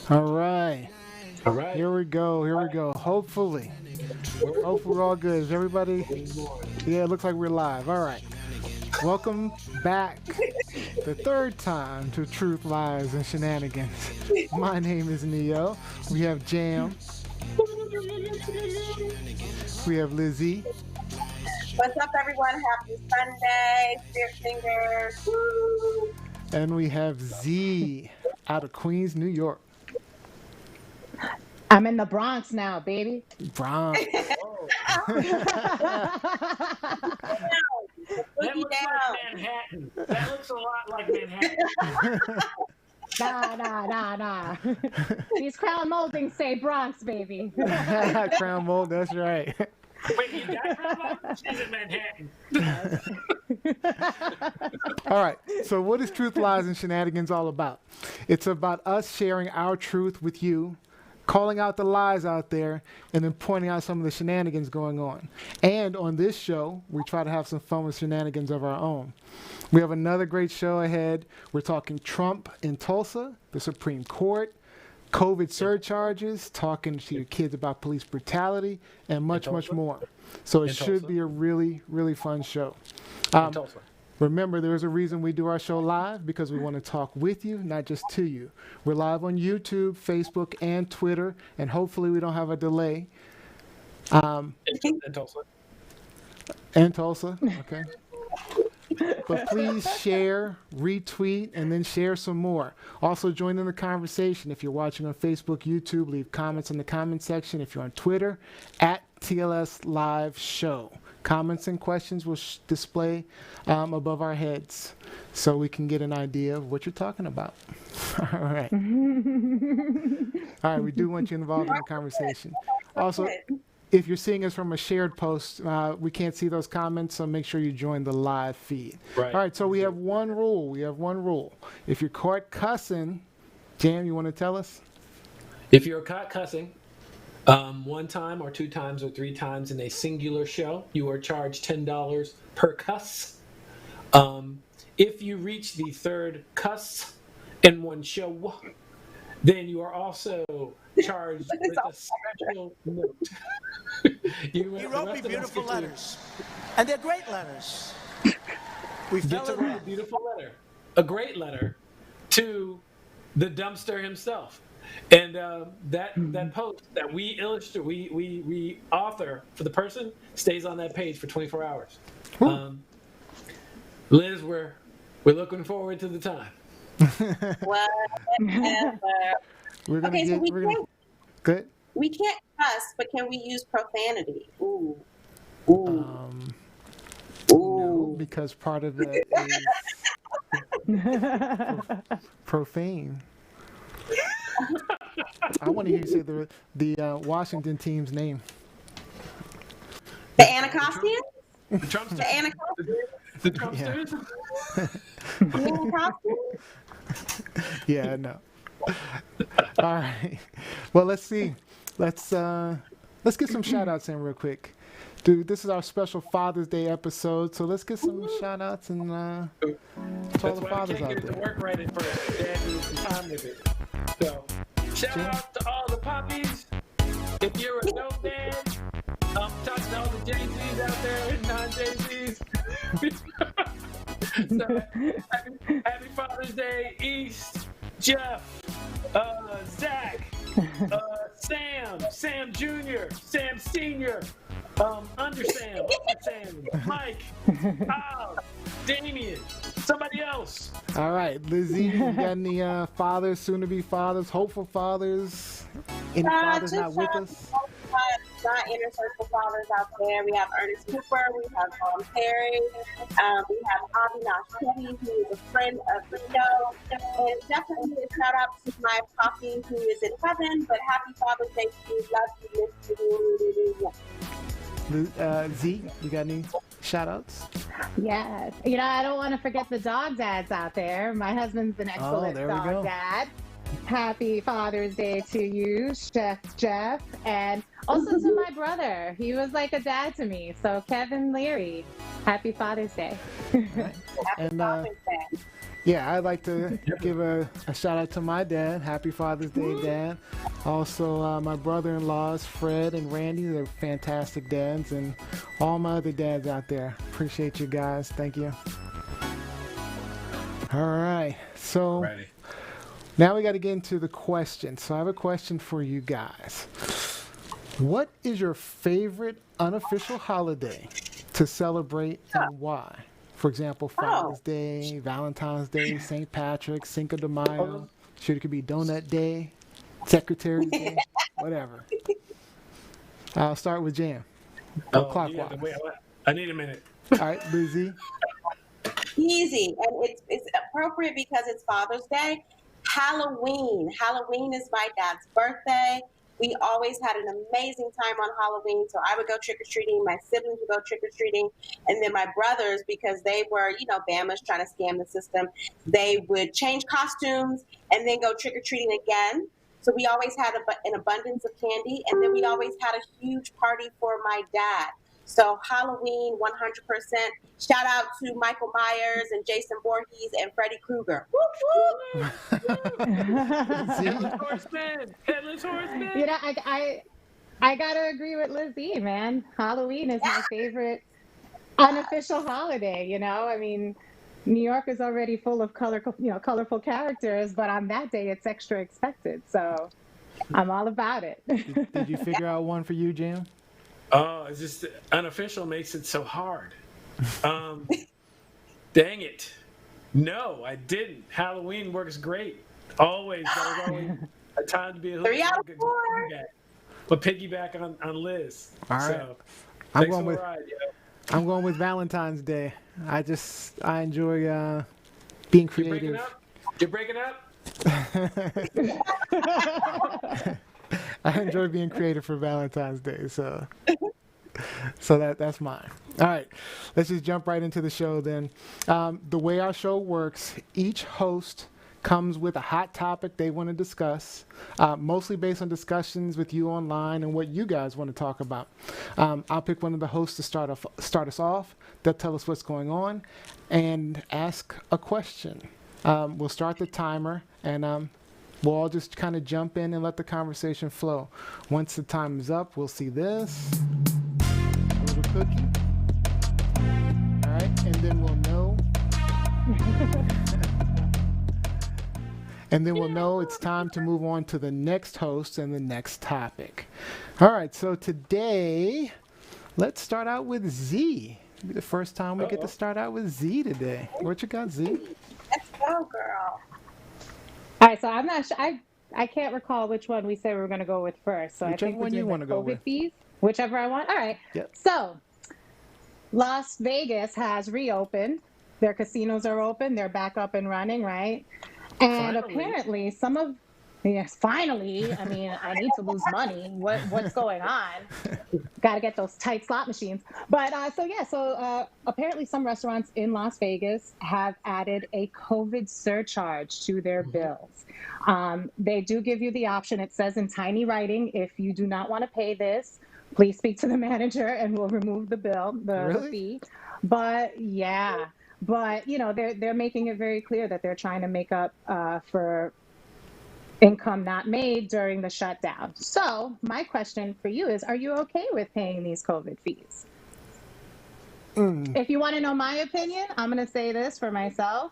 All right. All right. Here we go. Hopefully we're all good. Is everybody? Yeah, it looks like we're live. All right. Welcome back the third time to Truth, Lies, and Shenanigans. My name is Neo. We have Jam. We have Lizzie. What's up, everyone? Happy Sunday. Spirit fingers. Woo. And we have Z out of Queens, New York. I'm in the Bronx now, baby. Bronx. That looks like Manhattan. That looks a lot like Manhattan. Nah. These crown moldings say Bronx, baby. Crown mold, that's right. Wait, you got Crown Mold? She's in Manhattan. All right. So, what is Truth, Lies, and Shenanigans all about? It's about us sharing our truth with you, calling out the lies out there, and then pointing out some of the shenanigans going on. And on this show, we try to have some fun with shenanigans of our own. We have another great show ahead. We're talking Trump in Tulsa, the Supreme Court, COVID surcharges, talking to your kids about police brutality, and much more. So it should be a really, really fun show. Remember, there's a reason we do our show live, because we want to talk with you, not just to you. We're live on YouTube, Facebook, and Twitter, and hopefully we don't have a delay. In Tulsa. And Tulsa, okay. But please share, retweet, and then share some more. Also, join in the conversation. If you're watching on Facebook, YouTube, leave comments in the comment section. If you're on Twitter, at TLS Live Show. Comments and questions will display above our heads so we can get an idea of what you're talking about. All right. All right, we do want you involved in the conversation. Also, if you're seeing us from a shared post, we can't see those comments, so make sure you join the live feed. Right. All right, so we have one rule. If you're caught cussing, Jam, you want to tell us? If you're caught cussing, one time or two times or three times in a singular show, you are charged $10 per cuss. If you reach the third cuss in one show, then you are also charged with a special note. He wrote me beautiful letters, and they're great letters. We Get fell to in write a love. beautiful letter, a great letter, to the dumpster himself. And that post that we illustrate, we author for the person, stays on that page for 24 hours. Liz, we're looking forward to the time. Whatever. We're gonna Okay, so good. we can't cuss, but can we use profanity? Ooh. No, because part of it is profane. I want to hear you say the Washington team's name. The Anacostians? The Trumpster. The Anacostians? The Trumpsters. The Anacostians? Yeah, I know. All right. Well, let's see. Let's get some shout outs in real quick. Dude, this is our special Father's Day episode, so let's get some shout outs and to all the fathers out Get there. the work right at first. Dad needs some time with it. So, shout out to all the puppies. If you're a dope dad, I'm talking to all the Jay-Z's out there and non-Jay-Z's. So, happy Father's Day, East, Jeff, Zach, Sam Jr., Sam Sr., Under Sam, Mike, Al, Damien, somebody else. All right, Lizzie, you got any fathers, soon-to-be fathers, hopeful fathers? Any fathers not with us? My inner circle fathers out there. We have Ernest Cooper. We have Perry. We have Avinash Petty, who is a friend of the show. And definitely a shout out to my poppy, who is in heaven. But happy Father's Day to you. Love you, miss you. Z, you got any shout outs? Yes. I don't want to forget the dog dads out there. My husband's an excellent there we go. dog dad. Happy Father's Day to you, Chef Jeff, and also to my brother. He was like a dad to me. So Kevin Leary, happy Father's Day. And Yeah, I'd like to give a shout out to my dad. Happy Father's Day, Dad. Also, my brother-in-laws, Fred and Randy. They're fantastic dads. And all my other dads out there. Appreciate you guys. Thank you. All right. So now we got to get into the questions. So I have a question for you guys. What is your favorite unofficial holiday to celebrate and why? For example, Father's Day, Valentine's Day, St. Patrick's, Cinco de Mayo. Shoot, it could be Donut Day, Secretary's Day, whatever. I'll start with Jam. Clockwise. Wait, I need a minute. All right, Lizzie. Easy, and it's appropriate because it's Father's Day. Halloween. Halloween is my dad's birthday. We always had an amazing time on Halloween. So I would go trick-or-treating. My siblings would go trick-or-treating. And then my brothers, because they were, Bama's trying to scam the system, they would change costumes and then go trick-or-treating again. So we always had an abundance of candy. And then we always had a huge party for my dad. So Halloween, 100%. Shout out to Michael Myers and Jason Voorhees and Freddy Krueger. Whoop, whoop. Headless Horseman. Headless Horseman. I gotta agree with Lizzie, man. Halloween is my favorite unofficial holiday. I mean, New York is already full of colorful characters, but on that day it's extra expected. So I'm all about it. Did you figure out one for you, Jam? Oh, it's just unofficial makes it so hard. Dang it. No, I didn't. Halloween works great. Always. That was always a time to be a 3 out of 4. But piggyback on Liz. All right. So, I'm going with Valentine's Day. I enjoy being creative. You're breaking up? I enjoy being creative for Valentine's Day, so that's mine. All right, let's just jump right into the show then. The way our show works, each host comes with a hot topic they want to discuss, mostly based on discussions with you online and what you guys want to talk about. I'll pick one of the hosts to start us off. They'll tell us what's going on and ask a question. We'll start the timer and we'll all just kind of jump in and let the conversation flow. Once the time is up, we'll see this. A little cookie. All right, and then we'll know. And then we'll know it's time to move on to the next host and the next topic. All right, so today, let's start out with Z. It'll be the first time we get to start out with Z today. What you got, Z? Let's go, girl. All right, so I'm not sure. I can't recall which one we said we were going to go with first. So Whichever I think one you want to go with. Fees, whichever I want. All right. Yep. So Las Vegas has reopened. Their casinos are open. They're back up and running, right? And apparently finally, I mean, I need to lose money. What's going on? Got to get those tight slot machines. But apparently some restaurants in Las Vegas have added a COVID surcharge to their bills. They do give you the option. It says in tiny writing, if you do not want to pay this, please speak to the manager and we'll remove the fee. But yeah. But, they're making it very clear that they're trying to make up for income not made during the shutdown. So my question for you is, are you okay with paying these COVID fees? If you want to know my opinion, I'm going to say this for myself.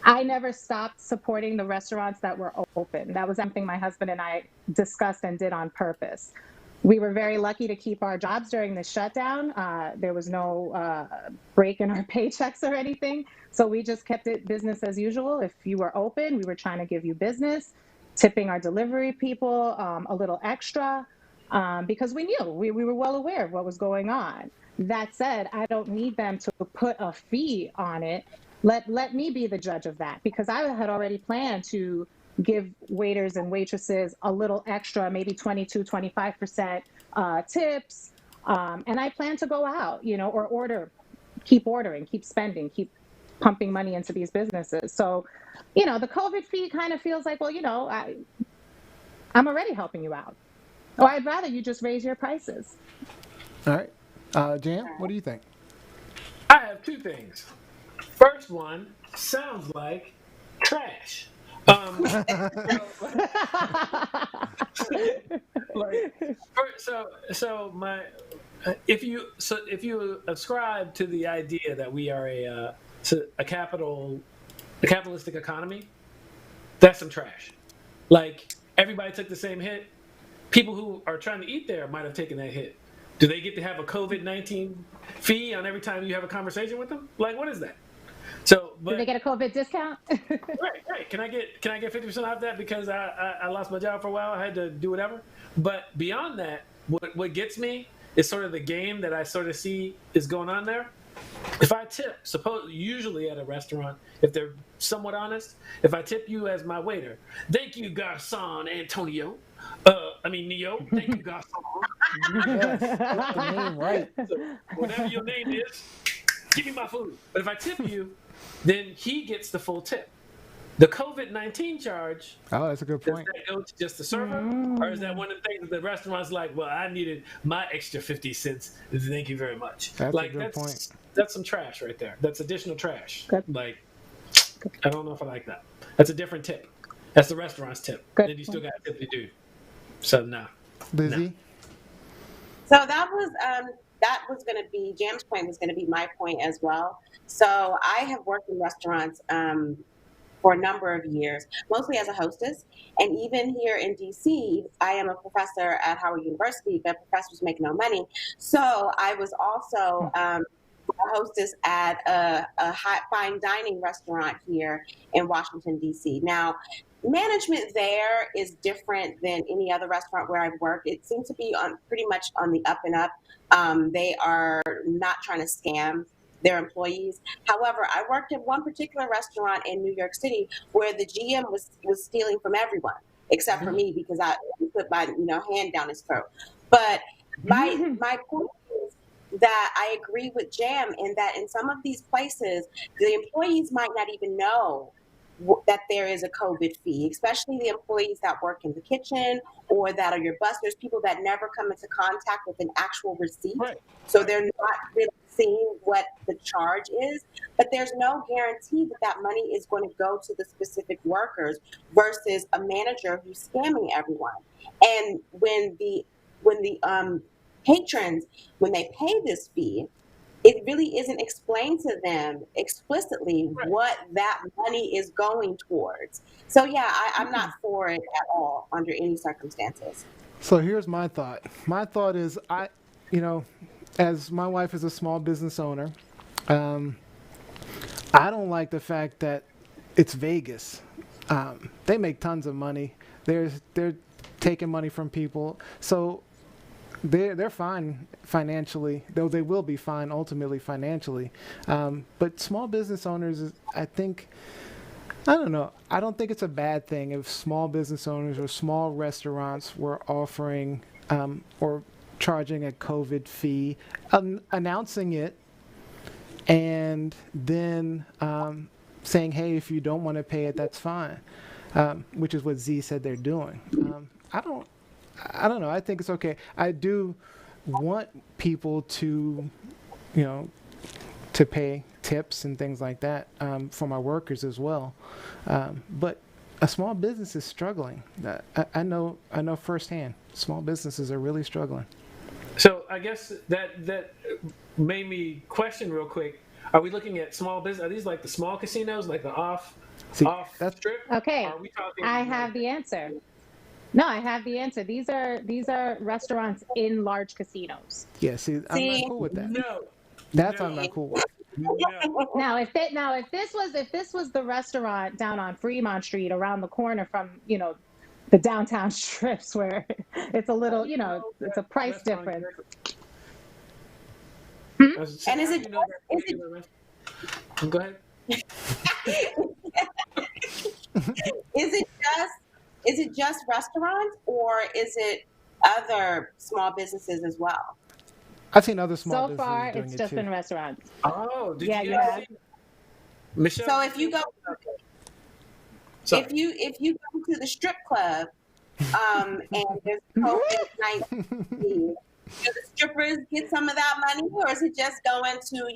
I never stopped supporting the restaurants that were open. That was something my husband and I discussed and did on purpose. We were very lucky to keep our jobs during the shutdown. There was no break in our paychecks or anything. So we just kept it business as usual. If you were open, we were trying to give you business, tipping our delivery people a little extra because we knew, we were well aware of what was going on. That said, I don't need them to put a fee on it. Let me be the judge of that because I had already planned to give waiters and waitresses a little extra, maybe 22, 25% tips. And I plan to go out, or keep ordering, keep spending, keep pumping money into these businesses. So, the COVID fee kind of feels like, well, I'm already helping you out. Or I'd rather you just raise your prices. All right. Jan, what do you think? I have two things. First one sounds like trash. Like, so my if you ascribe to the idea that we are a capitalistic economy, that's some trash. Like, everybody took the same hit. People who are trying to eat there might have taken that hit. Do they get to have a COVID-19 fee on every time you have a conversation with them? Like, what is that? So, but Do they get a COVID discount? right. Can I get 50% off that because I lost my job for a while? I had to do whatever. But beyond that, what gets me is sort of the game that I sort of see is going on there. If I tip, usually at a restaurant, if they're somewhat honest, if I tip you as my waiter, thank you, Garcon Antonio. Neo, thank you, Garcon. Yes, get the name right. So whatever your name is, give me my food. But if I tip you, then he gets the full tip. The COVID-19 charge, Oh, that's a good does point. that go to just the server? Or is that one of the things that the restaurant's like, well, I needed my extra 50 cents. Thank you very much. That's a good point. That's some trash right there. That's additional trash. Good. Like, I don't know if I like that. That's a different tip. That's the restaurant's tip. Good Then you still got to tip the dude. So, no. Lizzie? So that was going to be, Jam's point was going to be my point as well. So I have worked in restaurants for a number of years, mostly as a hostess. And even here in DC, I am a professor at Howard University, but professors make no money. So I was also a hostess at a fine dining restaurant here in Washington, DC. Now, management there is different than any other restaurant where I've worked. It seems to be pretty much on the up and up. They are not trying to scam their employees. However, I worked at one particular restaurant in New York City where the GM was stealing from everyone except for me because I put my hand down his throat. But my point is that I agree with Jam in that in some of these places, the employees might not even know that there is a COVID fee, especially the employees that work in the kitchen or that are your busters, people that never come into contact with an actual receipt. Right. So they're not really seeing what the charge is, but there's no guarantee that that money is going to go to the specific workers versus a manager who's scamming everyone. And when the patrons, when they pay this fee, it really isn't explained to them explicitly what that money is going towards. So yeah, I'm not for it at all under any circumstances. So here's my thought. My thought is as my wife is a small business owner, I don't like the fact that it's Vegas. They make tons of money. They're taking money from people. So they're fine financially, though they will be fine ultimately financially. But small business owners, I don't know. I don't think it's a bad thing if small business owners or small restaurants were offering or charging a COVID fee, announcing it, and then saying, hey, if you don't want to pay it, that's fine, which is what Z said they're doing. I don't know. I think it's okay. I do want people to, to pay tips and things like that for my workers as well. But a small business is struggling. I know firsthand. Small businesses are really struggling. So I guess that made me question real quick. Are we looking at small business? Are these like the small casinos, like the off strip? Okay. Are we talking I have the answer. No, I have the answer. These are restaurants in large casinos. Yeah, see, I'm not cool with that. No. That's I'm not cool with. No. Now, if this was the restaurant down on Fremont Street around the corner from, the downtown strips where it's a little, it's a price difference. And is it go ahead. Is it just restaurants or is it other small businesses as well? I've seen other small So businesses far, doing it's it just too. been restaurants. Oh, did Yeah, you yeah. see? Michelle? So if you go to the strip club and there's COVID-19, do the strippers get some of that money, or is it just going to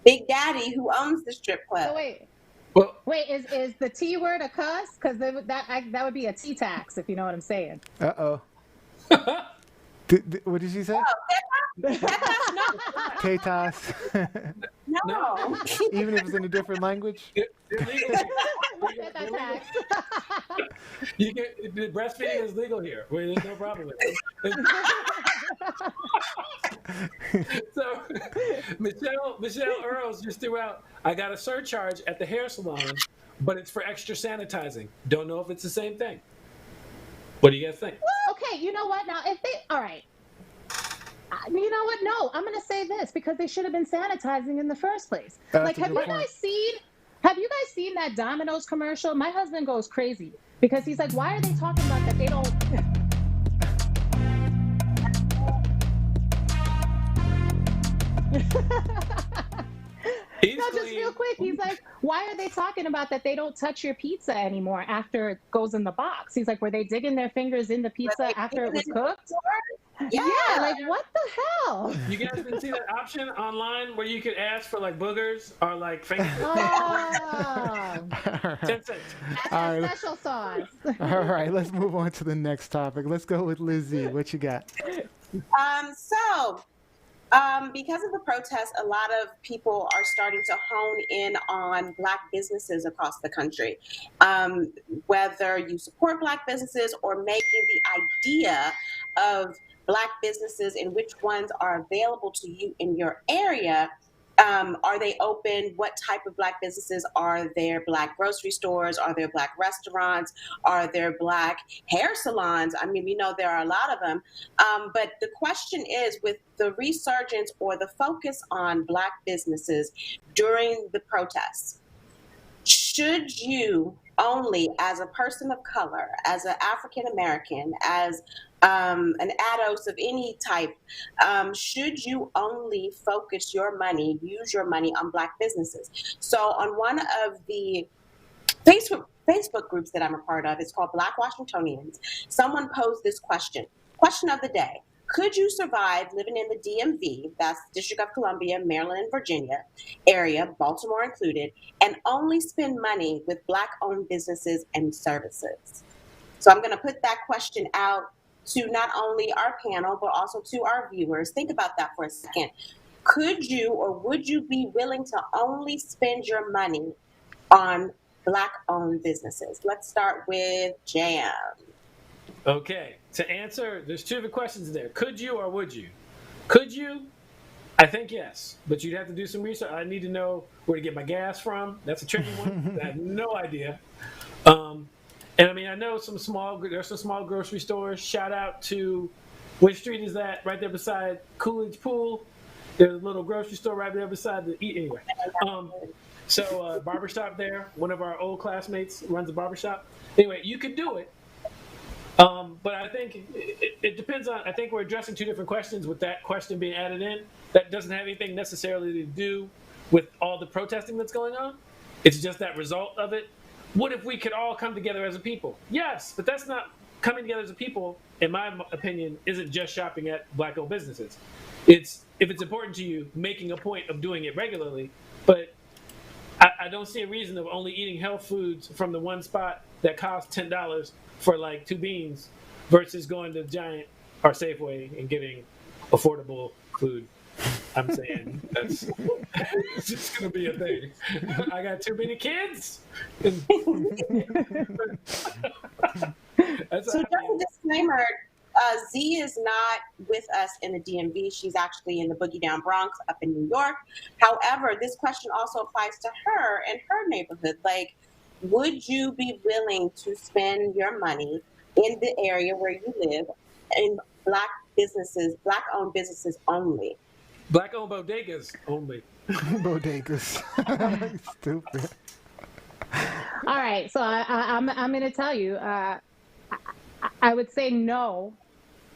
Big Daddy, who owns the strip club. So wait, Well, is the T word a cuss? Because that would be a T tax, if you know what I'm saying. Uh-oh. What did she say? That's no, K-Toss. no. Even if it's in a different language? they're legal. Get that tax. The breastfeeding is legal here. There's no problem with it. So Michelle Earls just threw out, I got a surcharge at the hair salon, but it's for extra sanitizing. Don't know if it's the same thing. What do you guys think? Okay, you know what? Now, if they, all right. You know what? No, I'm going to say this because they should have been sanitizing in the first place. That's Like, a good point. have you guys seen that Domino's commercial? My husband goes crazy because he's like, why are they talking about that they don't? He's No, just clean. real quick. He's like, why are they talking about that they don't touch your pizza anymore after it goes in the box? He's like, were they digging their fingers in the pizza after it was cooked? Yeah. Yeah, like what the hell? You guys didn't see that option online where you could ask for like boogers or like fingers? Oh, 10 cents. that's All a right. special sauce. All right, let's move on to the next topic. Let's go with Lizzie. What you got? Because of the protests, a lot of people are starting to hone in on Black businesses across the country. Whether you support Black businesses or making the idea of Black businesses and which ones are available to you in your area. Are they open? What type of Black businesses? Are there Black grocery stores? Are there Black restaurants? Are there Black hair salons? I mean, we know there are a lot of them. But the question is, with the resurgence or the focus on Black businesses during the protests, should you only, as a person of color, as an African American, as an ADOS of any type, should you only focus your money, use your money on Black businesses? So on one of the Facebook groups that I'm a part of, it's called Black Washingtonians, someone posed this question of the day. Could you survive living in the DMV, that's District of Columbia, Maryland, and Virginia area, Baltimore included, and only spend money with Black-owned businesses and services? So I'm going to put that question out to not only our panel, but also to our viewers. Think about that for a second. Could you or would you be willing to only spend your money on Black-owned businesses? Let's start with Jam. Okay, to answer, there's two different questions there. Could you or would you? Could you? I think yes, but you'd have to do some research. I need to know where to get my gas from. That's a tricky one. I have no idea. And I mean, I know there's some small grocery stores. Shout out to, which street is that? Right there beside Coolidge Pool. There's a little grocery store right there beside the, anyway. So barbershop there. One of our old classmates runs a barbershop. Anyway, you could do it. But I think it depends on, I think we're addressing two different questions with that question being added in. That doesn't have anything necessarily to do with all the protesting that's going on. It's just that result of it. What if we could all come together as a people? Yes, but that's not coming together as a people, in my opinion, isn't just shopping at Black-owned businesses. It's, if it's important to you, making a point of doing it regularly. But I don't see a reason of only eating health foods from the one spot that costs $10 for like 2 beans versus going to Giant or Safeway and getting affordable food. I'm saying that's it's just going to be a thing. I got too many kids. So just a disclaimer, Z is not with us in the DMV. She's actually in the Boogie Down Bronx up in New York. However, this question also applies to her and her neighborhood. Like, would you be willing to spend your money in the area where you live in Black businesses, Black-owned businesses only? Black-owned bodegas only. Bodegas. Stupid. All right, so I'm going to tell you, I would say no,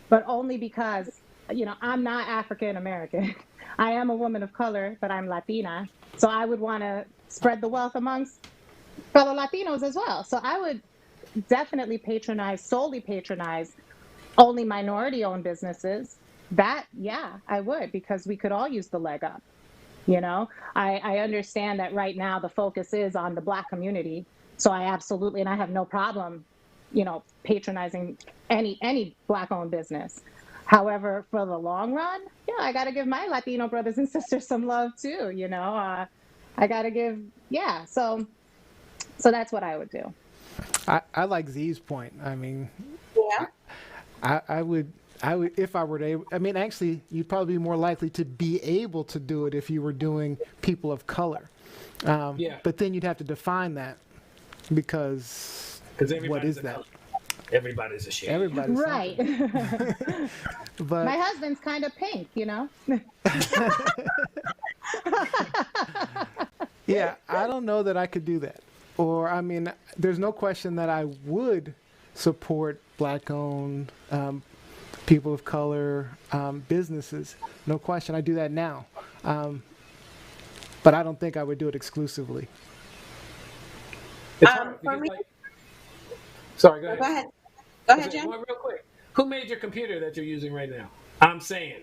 but only because, you know, I'm not African American. I am a woman of color, but I'm Latina. So I would want to spread the wealth amongst fellow Latinos as well. So I would definitely solely patronize only minority-owned businesses. That, yeah, I would, because we could all use the leg up. You know, I understand that right now the focus is on the Black community. So I absolutely, and I have no problem, patronizing any Black owned business. However, for the long run, yeah, I got to give my Latino brothers and sisters some love too. I got to give, yeah. So that's what I would do. I like Z's point. I mean, Yeah. I would if I were to. I mean, actually, you'd probably be more likely to be able to do it if you were doing people of color. Yeah. But then you'd have to define that because what is that? Everybody's a shade. Everybody's Right. But My husband's kind of pink, yeah, I don't know that I could do that. Or I mean, there's no question that I would support Black-owned, people of color businesses. No question, I do that now. But I don't think I would do it exclusively. It's hard For because, me, sorry, go go ahead. ahead. Go ahead, Okay, Jim. well, real quick. Who made your computer that you're using right now? I'm saying.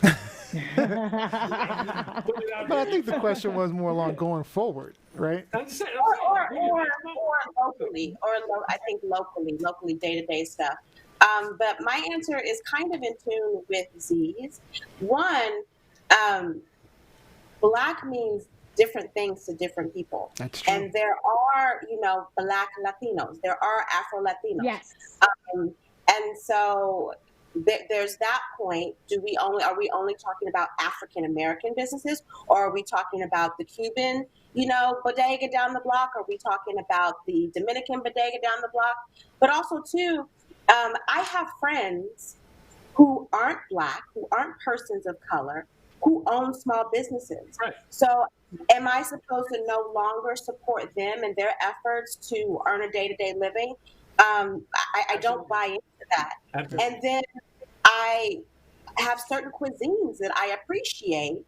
Put it out But I there. think the question was more along going forward, right? I'm just saying. Or locally, I think locally, day-to-day stuff. But my answer is kind of in tune with Z's. One, Black means different things to different people. That's true. And there are, Black Latinos. There are Afro Latinos. Yes. And so there's that point. Are we only talking about African American businesses, or are we talking about the Cuban, bodega down the block? Are we talking about the Dominican bodega down the block? But also too, I have friends who aren't Black, who aren't persons of color, who own small businesses. Right. So am I supposed to no longer support them and their efforts to earn a day-to-day living? I don't buy into that. Absolutely. And then I have certain cuisines that I appreciate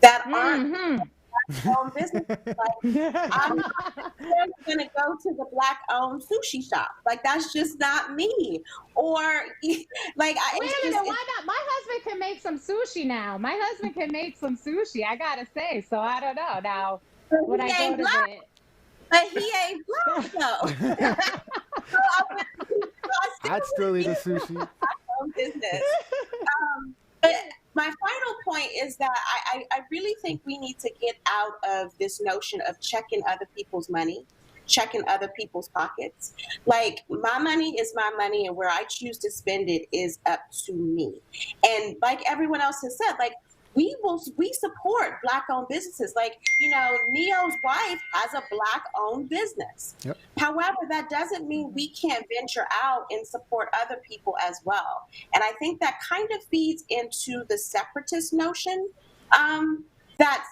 that aren't Black-owned businesses. Like, I'm not going to go to the Black-owned sushi shop. Like, that's just not me. Or, like, Wait a minute, why not? My husband can make some sushi now. My husband can make some sushi, I gotta say. So I don't know. Now, would I go to Black, the... but he ain't Black, though. I'd still eat a sushi. Business. But my final point is that I really think we need to get out of this notion of checking other people's money, checking other people's pockets. Like, my money is my money, and where I choose to spend it is up to me. And like everyone else has said, like, we support Black-owned businesses. Like, Neo's wife has a Black-owned business. Yep. However, that doesn't mean we can't venture out and support other people as well. And I think that kind of feeds into the separatist notion that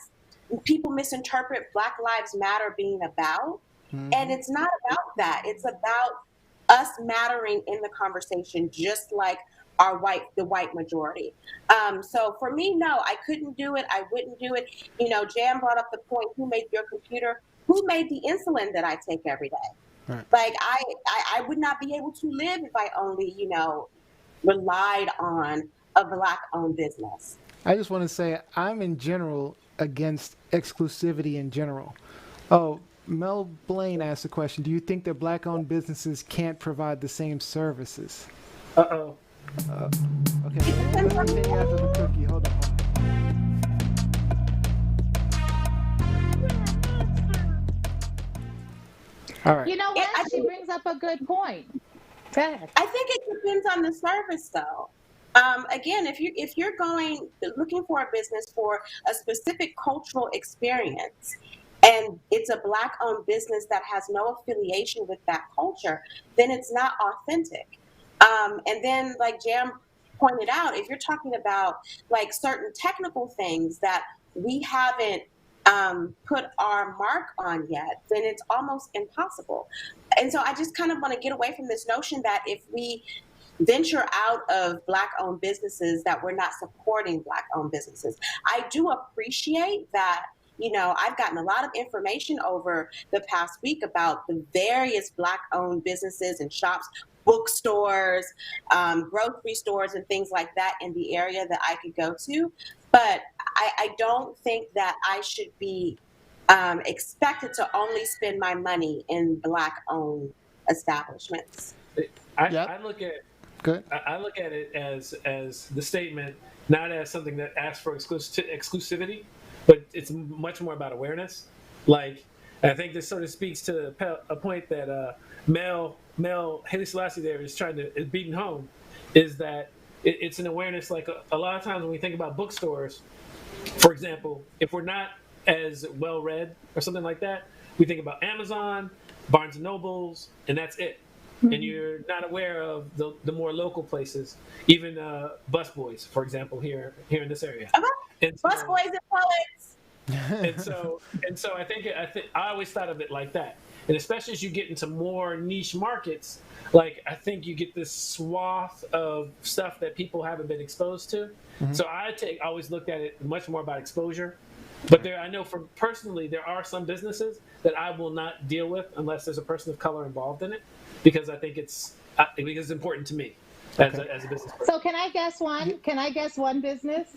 people misinterpret Black Lives Matter being about. Mm-hmm. And it's not about that. It's about us mattering in the conversation, just like the white majority. So for me, no, I couldn't do it. I wouldn't do it. Jan brought up the point, who made your computer? Who made the insulin that I take every day? Right. Like, I would not be able to live if I only, relied on a Black-owned business. I just want to say I'm in general against exclusivity in general. Oh, Mel Blaine asked the question, do you think that Black-owned businesses can't provide the same services? Uh-oh. Okay, let me continue after the cookie. Hold on. All right. You know what? She brings up a good point. Go ahead. I think it depends on the service, though. Again, if you're looking for a business for a specific cultural experience, and it's a Black-owned business that has no affiliation with that culture, then it's not authentic. And then, like Jam pointed out, if you're talking about like certain technical things that we haven't put our mark on yet, then it's almost impossible. And so I just kind of want to get away from this notion that if we venture out of Black-owned businesses, that we're not supporting Black-owned businesses. I do appreciate that. I've gotten a lot of information over the past week about the various Black-owned businesses and shops, bookstores, grocery stores, and things like that in the area that I could go to. But I don't think that I should be expected to only spend my money in Black-owned establishments. I look at Good. I look at it as the statement, not as something that asks for exclusivity, but it's much more about awareness. Like, I think this sort of speaks to a point that Mel Haile Selassie there is beating home, is that it's an awareness. Like a lot of times when we think about bookstores, for example, if we're not as well read or something like that, we think about Amazon, Barnes and Nobles, and that's it. And you're not aware of the more local places, even busboys, for example, here in this area. And so, Busboys and poets. and so I think I always thought of it like that. And especially as you get into more niche markets, like I think you get this swath of stuff that people haven't been exposed to. So I always looked at it much more about exposure. But I know personally, there are some businesses that I will not deal with unless there's a person of color involved in it, because I think it's important to me as a business person. So can I guess one? Can I guess one business?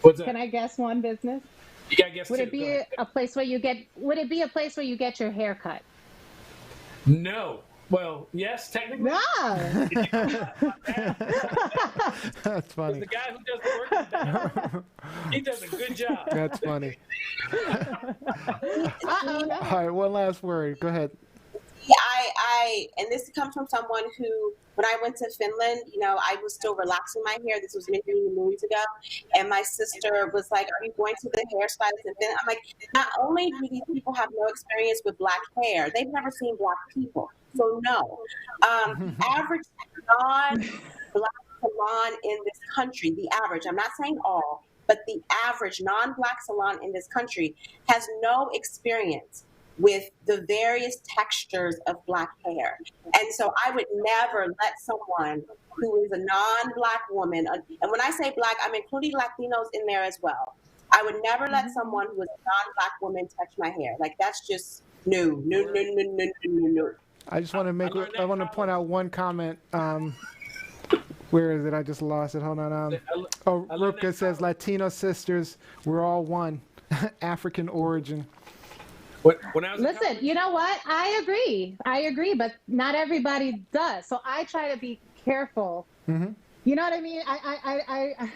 What's that? Can I guess one business? You gotta guess Would two. it be a place where you get? Would it be a place where you get your hair cut? No. Well, yes, technically. No. That's funny. The guy who does the work, he does a good job. That's funny. Uh-oh. All right, one last word. Go ahead. And this comes from someone who, when I went to Finland, I was still relaxing my hair. This was many, many moons ago. And my sister was like, "Are you going to the hairstylist in Finland?" I'm like, not only do these people have no experience with black hair, they've never seen black people. So no. Average non-black salon in this country, the average, I'm not saying all, but the average non-black salon in this country has no experience with the various textures of black hair. And so I would never let someone who is a non-black woman, and when I say black, I'm including Latinos in there as well. I would never let someone who is a non-black woman touch my hair. Like, that's just no. I just want to I want to point out one comment. Where is it? I just lost it. Hold on. Rupka says, "Latino sisters, we're all one, African origin." When I was Listen, you know what? I agree, but not everybody does. So I try to be careful. Mm-hmm. You know what I mean? I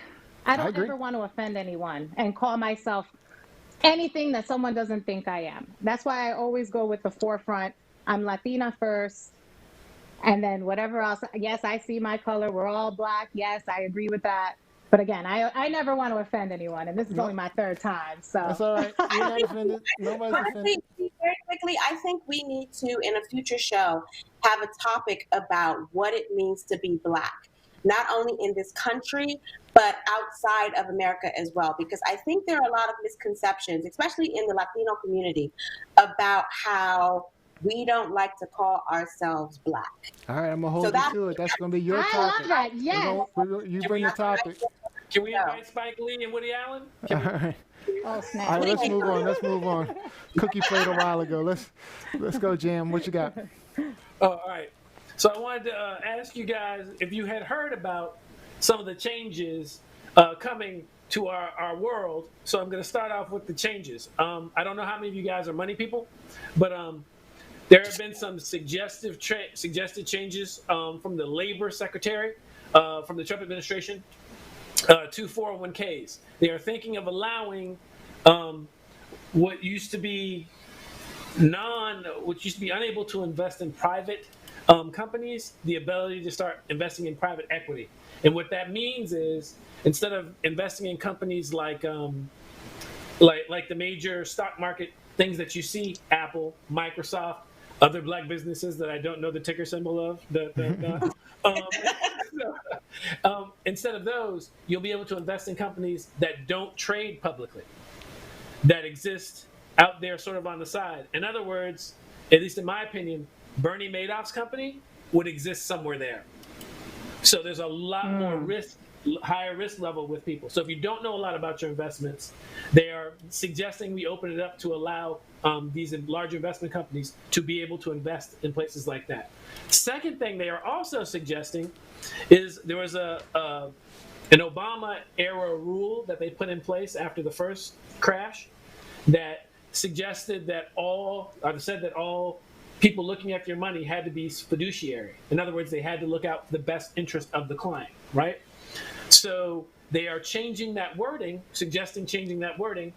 don't ever want to offend anyone and call myself anything that someone doesn't think I am. That's why I always go with the forefront. I'm Latina first, and then whatever else. Yes, I see my color. We're all black. Yes, I agree with that. But again, I never want to offend anyone, and this is only my third time. So that's all right. You're not offended. Nobody's offended. Very quickly, I think we need to, in a future show, have a topic about what it means to be black, not only in this country, but outside of America as well. Because I think there are a lot of misconceptions, especially in the Latino community, about how we don't like to call ourselves black. All right, I'm going to hold you to it. That's going to be your topic. I love that. Yes. You bring the topic. Can we invite Spike Lee and Woody Allen? All right. Oh, snap. All right, let's move on. Cookie played a while ago. Let's go, Jam. What you got? All right. So I wanted to ask you guys if you had heard about some of the changes coming to our world. So I'm going to start off with the changes. I don't know how many of you guys are money people, but there have been some suggested changes from the Labor Secretary, from the Trump administration, to 401ks. They are thinking of allowing what used to be unable to invest in private companies, the ability to start investing in private equity. And what that means is, instead of investing in companies like the major stock market things that you see, Apple, Microsoft, other black businesses that I don't know the ticker symbol of, instead of those, you'll be able to invest in companies that don't trade publicly, that exist out there sort of on the side. In other words, at least in my opinion, Bernie Madoff's company would exist somewhere there. So there's a lot more risk, higher risk level with people. So if you don't know a lot about your investments, they are suggesting we open it up to allow these large investment companies to be able to invest in places like that. Second thing they are also suggesting is there was a an Obama era rule that they put in place after the first crash that suggested that said that all people looking after your money had to be fiduciary. In other words, they had to look out for the best interest of the client, right? So they are changing that wording, suggesting changing that wording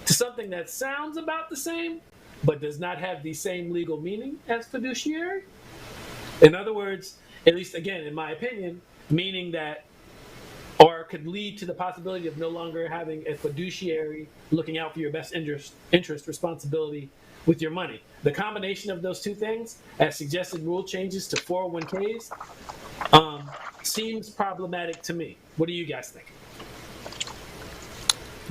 to something that sounds about the same, but does not have the same legal meaning as fiduciary. In other words, at least again, in my opinion, meaning that, or could lead to the possibility of no longer having a fiduciary looking out for your best interest responsibility with your money. The combination of those two things, as suggested rule changes to 401ks, seems problematic to me. What do you guys think?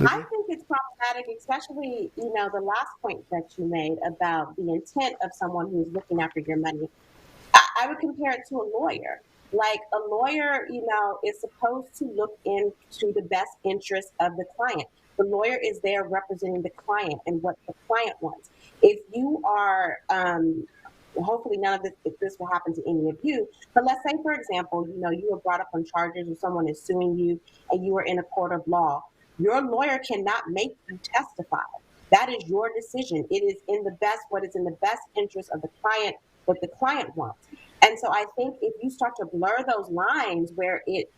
I think it's problematic, especially, the last point that you made about the intent of someone who's looking after your money. I would compare it to a lawyer. Like a lawyer, is supposed to look into the best interest of the client. The lawyer is there representing the client and what the client wants. If you are, hopefully none of this will happen to any of you, but let's say, for example, you were brought up on charges or someone is suing you and you are in a court of law. Your lawyer cannot make you testify. That is your decision. It is what is in the best interest of the client, what the client wants. And so I think if you start to blur those lines where it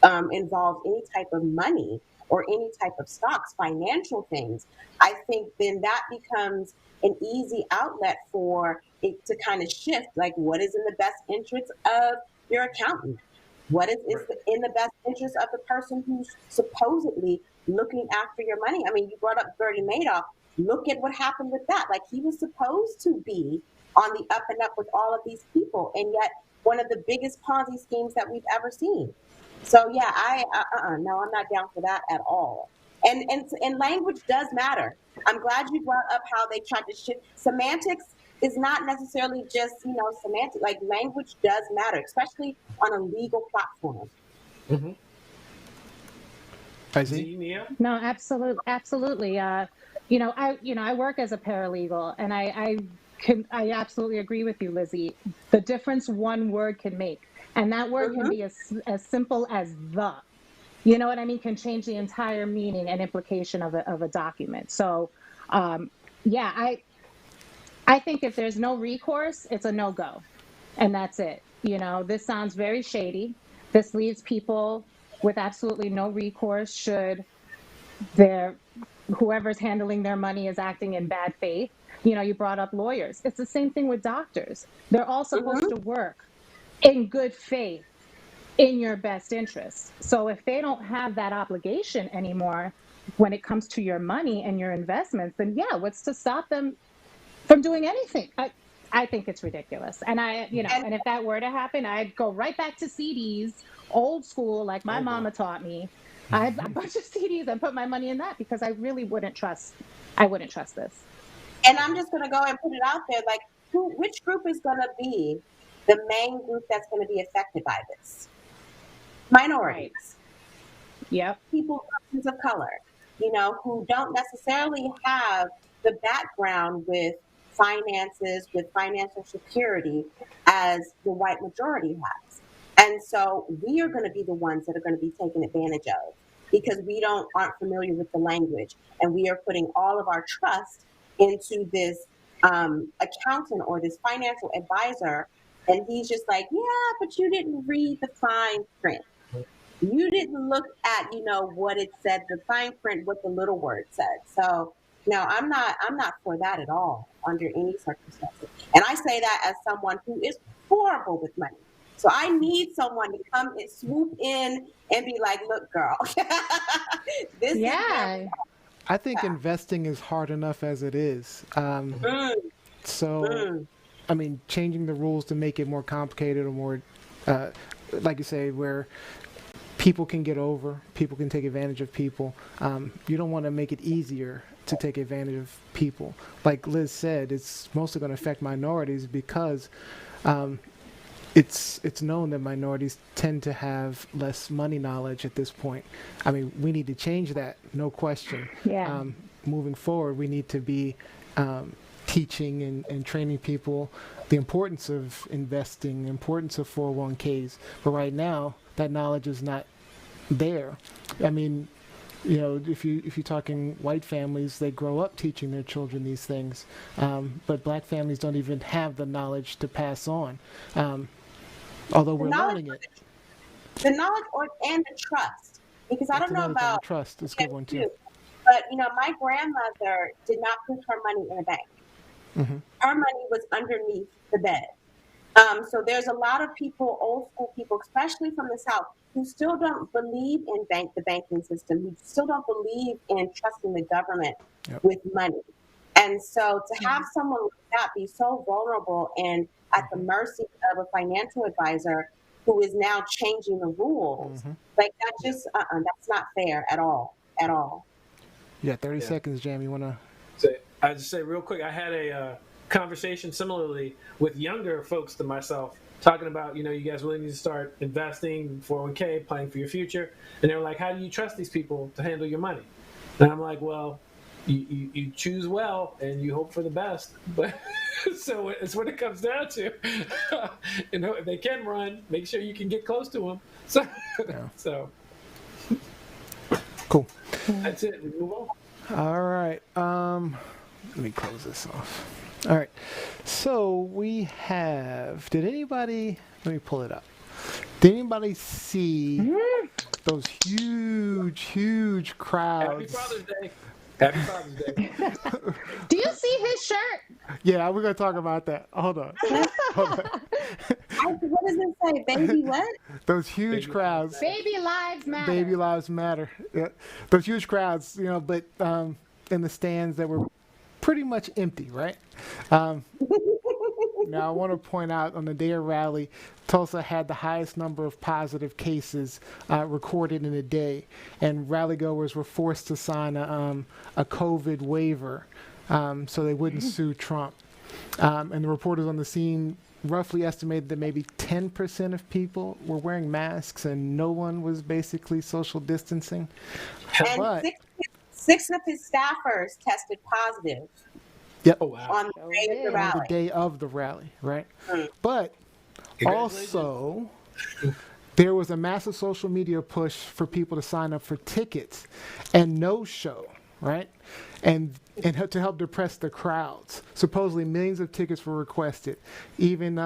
involves any type of money or any type of stocks, financial things, I think then that becomes an easy outlet for it to kind of shift, like what is in the best interest of your accountant? What is in the best interest of the person who's supposedly looking after your money? I mean, you brought up Bernie Madoff. Look at what happened with that. Like, he was supposed to be on the up and up with all of these people, and yet one of the biggest Ponzi schemes that we've ever seen. So yeah, no, I'm not down for that at all. And language does matter. I'm glad you brought up how they tried to shift semantics. Is not necessarily just semantic. Like, language does matter, especially on a legal platform. Mm-hmm. No, absolutely. I work as a paralegal, and I absolutely agree with you, Lizzie. The difference one word can make, and that word can be as simple as the. You know what I mean? Can change the entire meaning and implication of a document. So, I think if there's no recourse, it's a no-go, and that's it. This sounds very shady. This leaves people with absolutely no recourse should whoever's handling their money is acting in bad faith. You brought up lawyers. It's the same thing with doctors. They're all supposed to work in good faith in your best interest. So if they don't have that obligation anymore when it comes to your money and your investments, then what's to stop them from doing anything? I think it's ridiculous. And and if that were to happen, I'd go right back to CDs, old school, like my mama taught me. I had a bunch of CDs and put my money in that because I really wouldn't trust this. And I'm just going to go and put it out there, like, which group is going to be the main group that's going to be affected by this? Minorities. Right. Yep. People of color, who don't necessarily have the background with finances, with financial security as the white majority has. And so we are going to be the ones that are going to be taken advantage of because we aren't familiar with the language, and we are putting all of our trust into this accountant or this financial advisor, and he's just like, yeah, but you didn't read the fine print. You didn't look at, what it said, the fine print, what the little word said. So no, I'm not for that at all under any circumstances. And I say that as someone who is horrible with money. So I need someone to come and swoop in and be like, look, girl, this is I think investing is hard enough as it is. I mean, changing the rules to make it more complicated or more, like you say, where people can get over, people can take advantage of people. You don't want to make it easier to take advantage of people. Like Liz said, it's mostly going to affect minorities because it's known that minorities tend to have less money knowledge at this point. I mean, we need to change that, no question. Yeah. Moving forward, we need to be teaching and training people the importance of investing, the importance of 401ks. But right now, that knowledge is not there. I mean, you know, if you're talking white families, they grow up teaching their children these things, but black families don't even have the knowledge to pass on, although we're learning it. The knowledge and the trust, because I That's don't know another thing. about Trust is a good one too. but my grandmother did not put her money in a bank. Mm-hmm. Her money was underneath the bed. So there's a lot of people, old school people, especially from the South, who still don't believe in the banking system, who still don't believe in trusting the government with money. And so to have someone like that be so vulnerable and at the mercy of a financial advisor who is now changing the rules, like that just, that's not fair at all, at all. You got 30 seconds, Jam. You want to? I just say real quick, I had a conversation similarly with younger folks than myself, talking about, you guys really need to start investing, 401k, planning for your future. And they were like, how do you trust these people to handle your money? And I'm like, well, you choose well and you hope for the best. But so it's what it comes down to. If they can run, make sure you can get close to them. So Cool. That's it. We move on. All right. Let me close this off. All right. So we have. Did anybody? Let me pull it up. Did anybody see those huge crowds? Happy Father's Day. Happy Father's Day. Do you see his shirt? Yeah, we're gonna talk about that. Hold on. What does it say? Baby what? Those huge crowds. Baby lives matter. Baby lives matter. Yeah. Those huge crowds, but in the stands that were pretty much empty, right? Now, I want to point out on the day of rally, Tulsa had the highest number of positive cases recorded in a day, and rally goers were forced to sign a COVID waiver so they wouldn't sue Trump. And the reporters on the scene roughly estimated that maybe 10% of people were wearing masks and no one was basically social distancing. And But, six of his staffers tested positive. Yep. Oh, wow. On the day of the rally. On the day of the rally, right? But also, there was a massive social media push for people to sign up for tickets and no show, right? And to help depress the crowds. Supposedly millions of tickets were requested. Even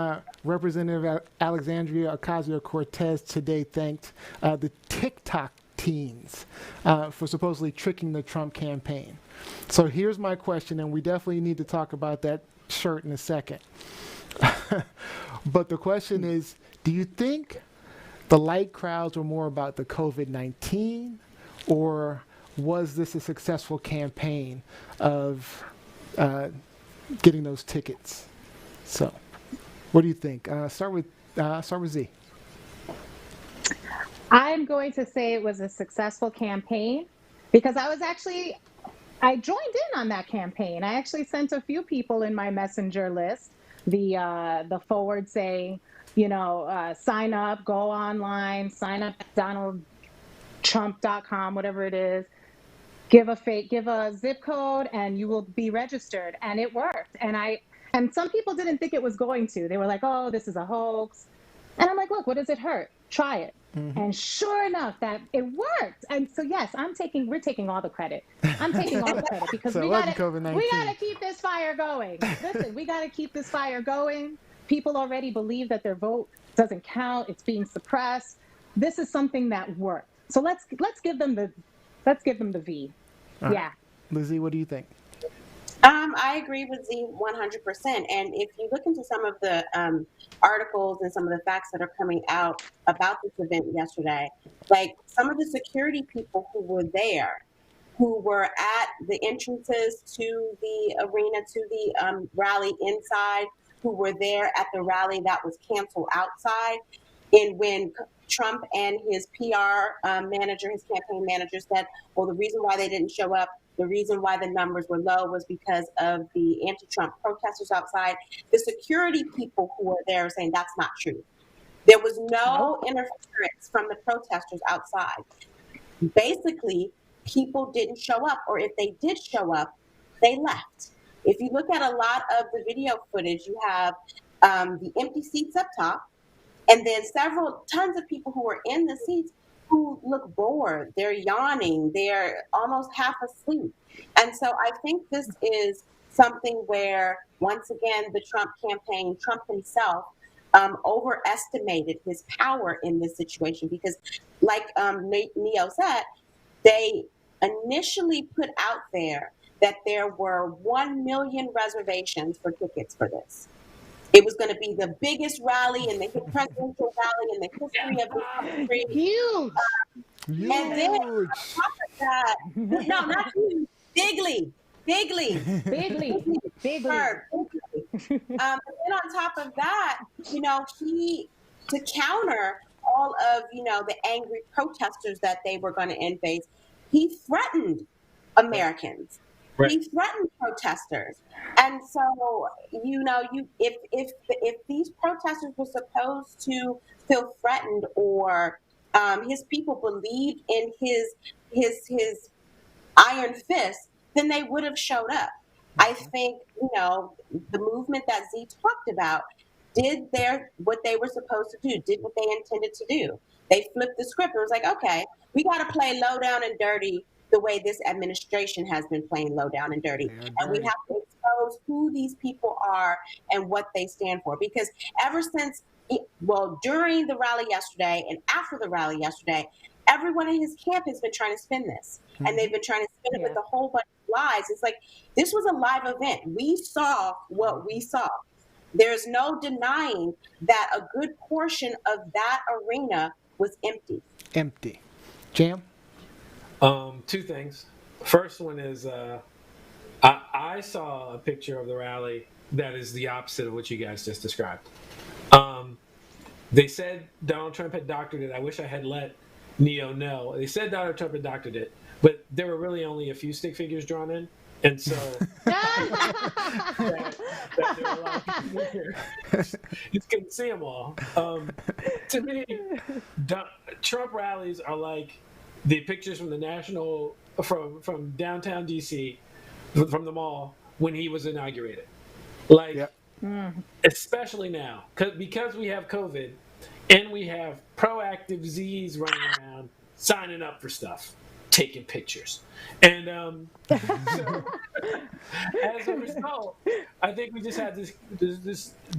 Representative Alexandria Ocasio-Cortez today thanked the TikTok teens for supposedly tricking the Trump campaign. So here's my question, and we definitely need to talk about that shirt in a second. But the question is, do you think the light crowds were more about the COVID-19, or was this a successful campaign of getting those tickets? So, what do you think? Start with Z. I'm going to say it was a successful campaign because I joined in on that campaign. I actually sent a few people in my messenger list the forward saying, sign up, go online, sign up at donaldtrump.com, whatever it is, give a zip code and you will be registered. And it worked. And some people didn't think it was going to. They were like, oh, this is a hoax. And I'm like, look, what does it hurt? Try it. And sure enough, that it worked. And so, yes, we're taking all the credit. I'm taking all the credit because So we it got wasn't to COVID-19. keep this fire going. Listen, we got to keep this fire going. People already believe that their vote doesn't count. It's being suppressed. This is something that worked. So let's give them the V. All Yeah. Right. Lizzie, what do you think? I agree with Z 100%. And if you look into some of the articles and some of the facts that are coming out about this event yesterday, like some of the security people who were there, who were at the entrances to the arena, to the rally inside, who were there at the rally that was canceled outside, and when Trump and his PR manager, his campaign manager said, well, the reason why they didn't show up, the reason why the numbers were low was because of the anti-Trump protesters outside. The security people who were there are saying that's not true. There was no interference from the protesters outside. Basically, people didn't show up, or if they did show up, they left. If you look at a lot of the video footage, you have the empty seats up top, and then tons of people who were in the seats who look bored, they're yawning, they're almost half asleep. And so I think this is something where, once again, the Trump campaign, Trump himself, overestimated his power in this situation because, like Neo said, they initially put out there that there were 1 million reservations for tickets for this. It was going to be the biggest rally in the presidential rally in the history of the country. Huge. And then on top of that, no, not huge, bigly. But then on top of that, he, to counter all of, the angry protesters that they were going to face, he threatened Americans. Right. He threatened protesters. And so, if these protesters were supposed to feel threatened, or his people believed in his iron fist, then they would have showed up. I think, the movement that Z talked about did what they were supposed to do, did what they intended to do. They flipped the script. It was like, okay, we got to play low down and dirty the way this administration has been playing low down and dirty. And we have to expose who these people are and what they stand for. Because ever since, during the rally yesterday and after the rally yesterday, everyone in his camp has been trying to spin this. Mm-hmm. And they've been trying to spin it with a whole bunch of lies. It's like, this was a live event. We saw what we saw. There's no denying that a good portion of that arena was empty. Empty. Jam? Two things. First one is I saw a picture of the rally that is the opposite of what you guys just described. They said Donald Trump had doctored it. I wish I had let Neo know. They said Donald Trump had doctored it, but there were really only a few stick figures drawn in. And so that there were a lot of people here. You couldn't see them all. To me, Trump rallies are like the pictures from the from downtown DC, from the mall when he was inaugurated. Like, yep. Especially now, because we have COVID and we have proactive Z's running around signing up for stuff, taking pictures. And so, as a result, I think we just have this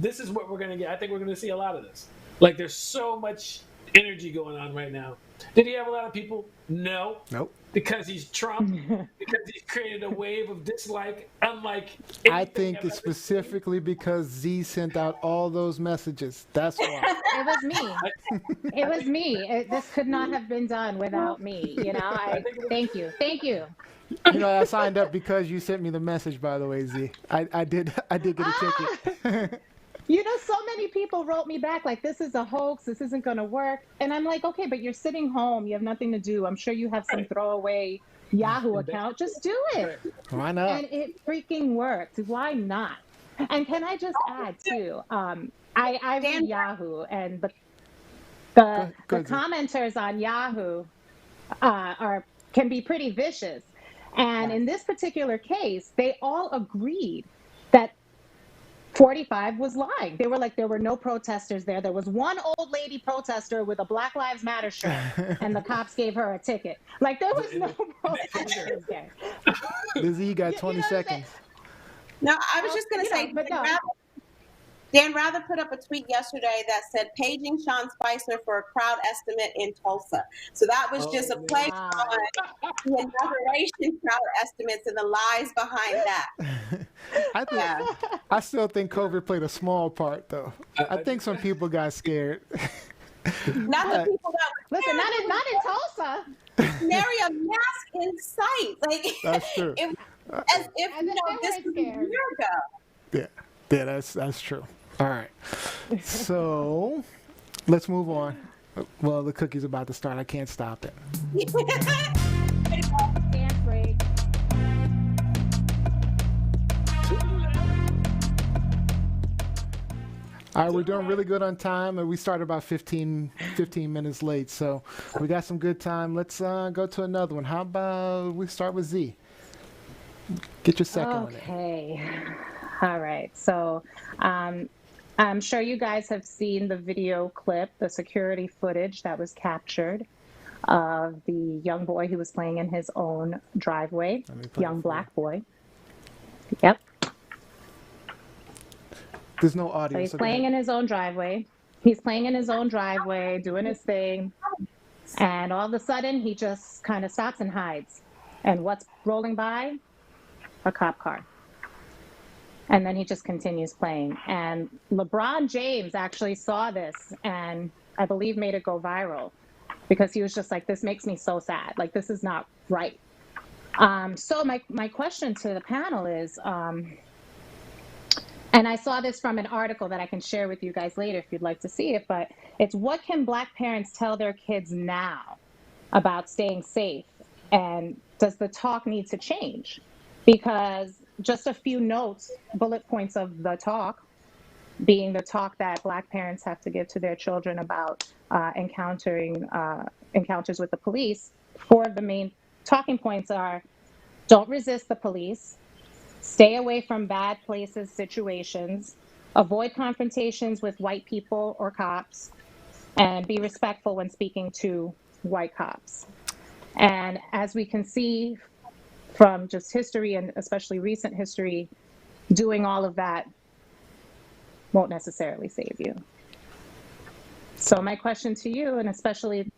is what we're going to get. I think we're going to see a lot of this. Like, there's so much energy going on right now. Did he have a lot of people? No. Nope. Because he's Trump, because he's created a wave of dislike, unlike I think it's specifically because Z sent out all those messages. That's why. It was me. It was me. This could not have been done without me. Thank you. I signed up because you sent me the message, by the way, Z. I did get a ticket. So many people wrote me back like, this is a hoax, this isn't going to work. And I'm like, okay, but you're sitting home, you have nothing to do. I'm sure you have some throwaway Yahoo account. Just do it. Why not? And it freaking worked. Why not? And can I just add, too, I read Yahoo, and the commenters on Yahoo can be pretty vicious. And in this particular case, they all agreed that 45 was lying. They were like, there were no protesters there. There was one old lady protester with a Black Lives Matter shirt, and the cops gave her a ticket. Like, there was no protesters there. Lizzie, you got 20 seconds. No, I was just going to say, Dan Rather put up a tweet yesterday that said, paging Sean Spicer for a crowd estimate in Tulsa. So that was just a play on the inauguration crowd estimates and the lies behind that. I still think COVID played a small part, though. I think some people got scared. Not the people that were scared. Listen, not in Tulsa. Nary a mask in sight. Like, that's true. As if this was a year ago. Yeah, that's true. All right. So let's move on. Well, the cookie's about to start. I can't stop it. Dance break. All right, we're doing really good on time, and we started about 15 minutes late, so we got some good time. Let's go to another one. How about we start with Z? Get your second one in. Okay. All right. So I'm sure you guys have seen the video clip, the security footage that was captured of the young boy who was playing in his own driveway, young black boy. Yep. There's no audio. So he's playing in his own driveway. He's playing in his own driveway, doing his thing. And all of a sudden, he just kind of stops and hides. And what's rolling by? A cop car. And then he just continues playing. And LeBron James actually saw this and I believe made it go viral because he was just like, this makes me so sad. Like, this is not right. So my question to the panel is, and I saw this from an article that I can share with you guys later if you'd like to see it, but it's what can Black parents tell their kids now about staying safe? And does the talk need to change? Because just a few notes, bullet points of the talk, being the talk that Black parents have to give to their children about encounters with the police. 4 of the main talking points are: don't resist the police, stay away from bad places, situations, avoid confrontations with white people or cops, and be respectful when speaking to white cops. And as we can see from just history, and especially recent history, doing all of that won't necessarily save you. So my question to you, and especially,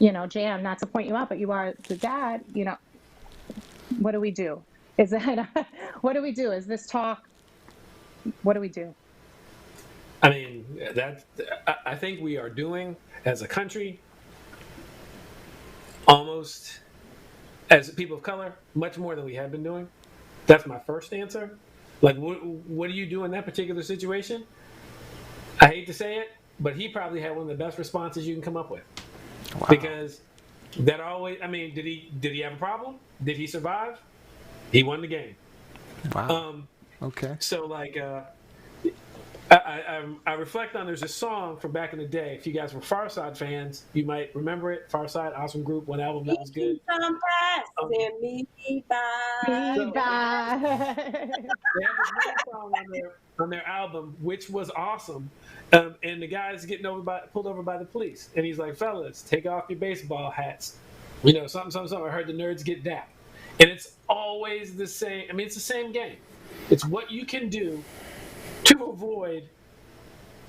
Jam, not to point you out, but you are the dad, what do we do? Is that, what do we do? Is this talk, what do we do? I mean, I think we are doing, as a country, almost, as people of color, much more than we have been doing. That's my first answer. Like, what do you do in that particular situation? I hate to say it, but he probably had one of the best responses you can come up with. Wow. Because that always, did he have a problem? Did he survive? He won the game. Wow. Okay. So, like, I reflect on, there's a song from back in the day. If you guys were Farside fans, you might remember it. Farside, awesome group, one album that was good. Me by. They have this one song on their album, which was awesome. And the guy's getting pulled over by the police. And he's like, fellas, take off your baseball hats. Something. I heard the nerds get dapped. And it's always the same. It's the same game. It's what you can do to avoid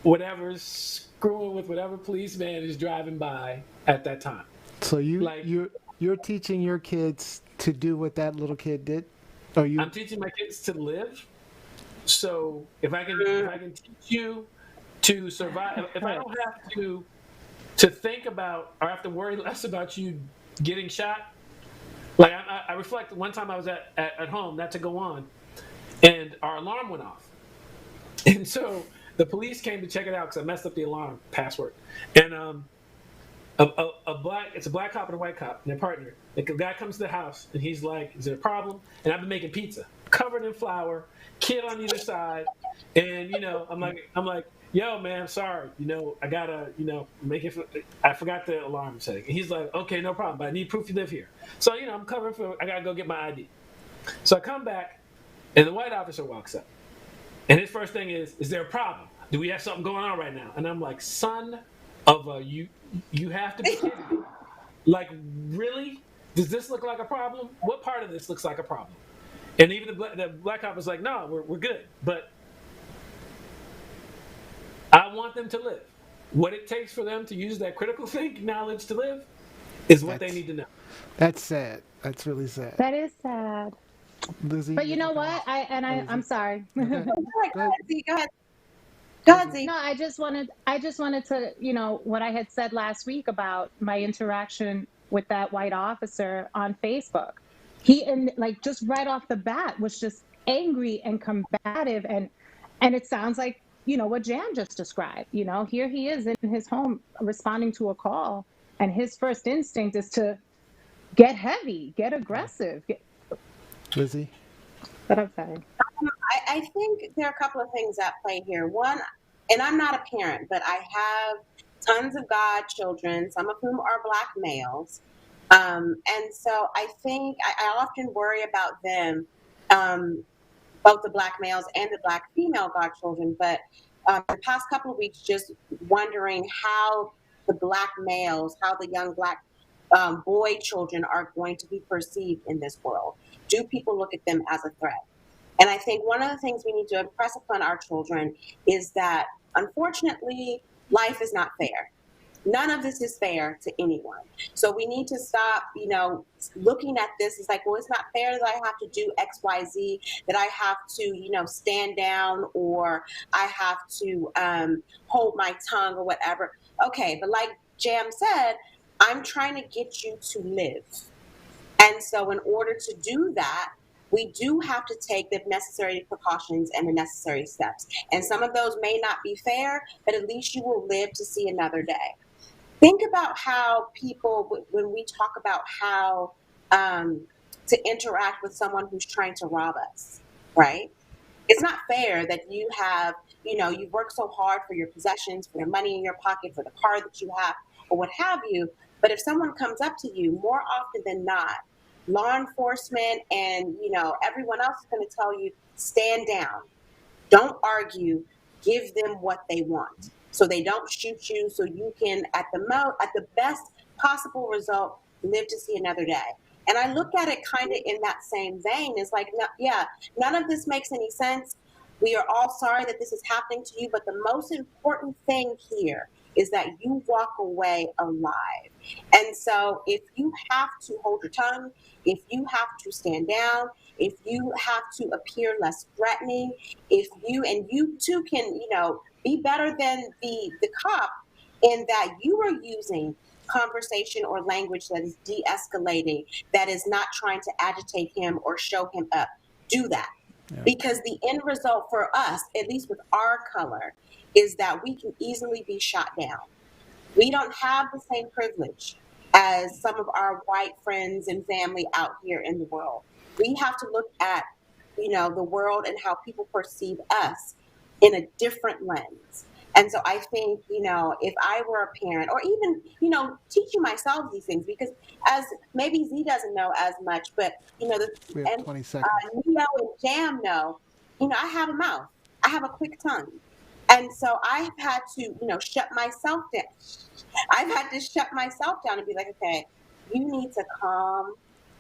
whatever's screwing with whatever policeman is driving by at that time. So you're teaching your kids to do what that little kid did? I'm teaching my kids to live. So if I can teach you to survive, if I don't have to think about or have to worry less about you getting shot. Like I reflect, one time I was at home, not to go on, and our alarm went off. And so the police came to check it out because I messed up the alarm password. And it's a black cop and a white cop, and their partner. The guy comes to the house and he's like, "Is there a problem?" And I've been making pizza, covered in flour, kid on either side, and I'm like, "Yo, man, sorry, I gotta, make it. I forgot the alarm setting." And he's like, "Okay, no problem, but I need proof you live here." So I'm covering I gotta go get my ID. So I come back, and the white officer walks up. And his first thing is there a problem? Do we have something going on right now? And I'm like, son of a, you have to be kidding me. Like, really? Does this look like a problem? What part of this looks like a problem? And even the black cop was like, no, we're good. But I want them to live. What it takes for them to use that critical thinking knowledge to live is what they need to know. That's sad. That's really sad. That is sad. Lizzie, but you know what? I'm sorry. Okay. Go ahead, Z. No, I just wanted to, what I had said last week about my interaction with that white officer on Facebook. He, just right off the bat, was just angry and combative, and it sounds like, what Jan just described. Here he is in his home responding to a call, and his first instinct is to get heavy, get aggressive. Lizzie? But I'm sorry. I think there are a couple of things at play here. One, and I'm not a parent, but I have tons of godchildren, some of whom are Black males. And so I think I often worry about them, both the Black males and the Black female godchildren. But the past couple of weeks, just wondering how the Black males, how the young Black boy children are going to be perceived in this world? Do people look at them as a threat? And I think one of the things we need to impress upon our children is that, unfortunately, life is not fair. None of this is fair to anyone. So we need to stop, looking at this as like, well, it's not fair that I have to do X, Y, Z, that I have to, stand down, or I have to hold my tongue or whatever. Okay, but like Jam said, I'm trying to get you to live. And so in order to do that, we do have to take the necessary precautions and the necessary steps. And some of those may not be fair, but at least you will live to see another day. Think about how people, when we talk about how to interact with someone who's trying to rob us, right? It's not fair that you have, you've worked so hard for your possessions, for the money in your pocket, for the car that you have, or what have you. But if someone comes up to you, more often than not, law enforcement and, everyone else is going to tell you, stand down. Don't argue. Give them what they want, so they don't shoot you, so you can, at the best possible result, live to see another day. And I look at it kind of in that same vein. It's like, none of this makes any sense. We are all sorry that this is happening to you, but the most important thing here is that you walk away alive. And so if you have to hold your tongue, if you have to stand down, if you have to appear less threatening, if you too can, be better than the cop in that you are using conversation or language that is de-escalating, that is not trying to agitate him or show him up. Do that. Yeah. Because the end result for us, at least with our color, is that we can easily be shot down. We don't have the same privilege as some of our white friends and family out here in the world. We have to look at, the world and how people perceive us in a different lens. And so I think, if I were a parent, or even, teaching myself these things, because as maybe Z doesn't know as much, but, we have 20 seconds. Neo and Jam know, I have a mouth. I have a quick tongue. And so I've had to, shut myself down. I've had to shut myself down and be like, okay, you need to calm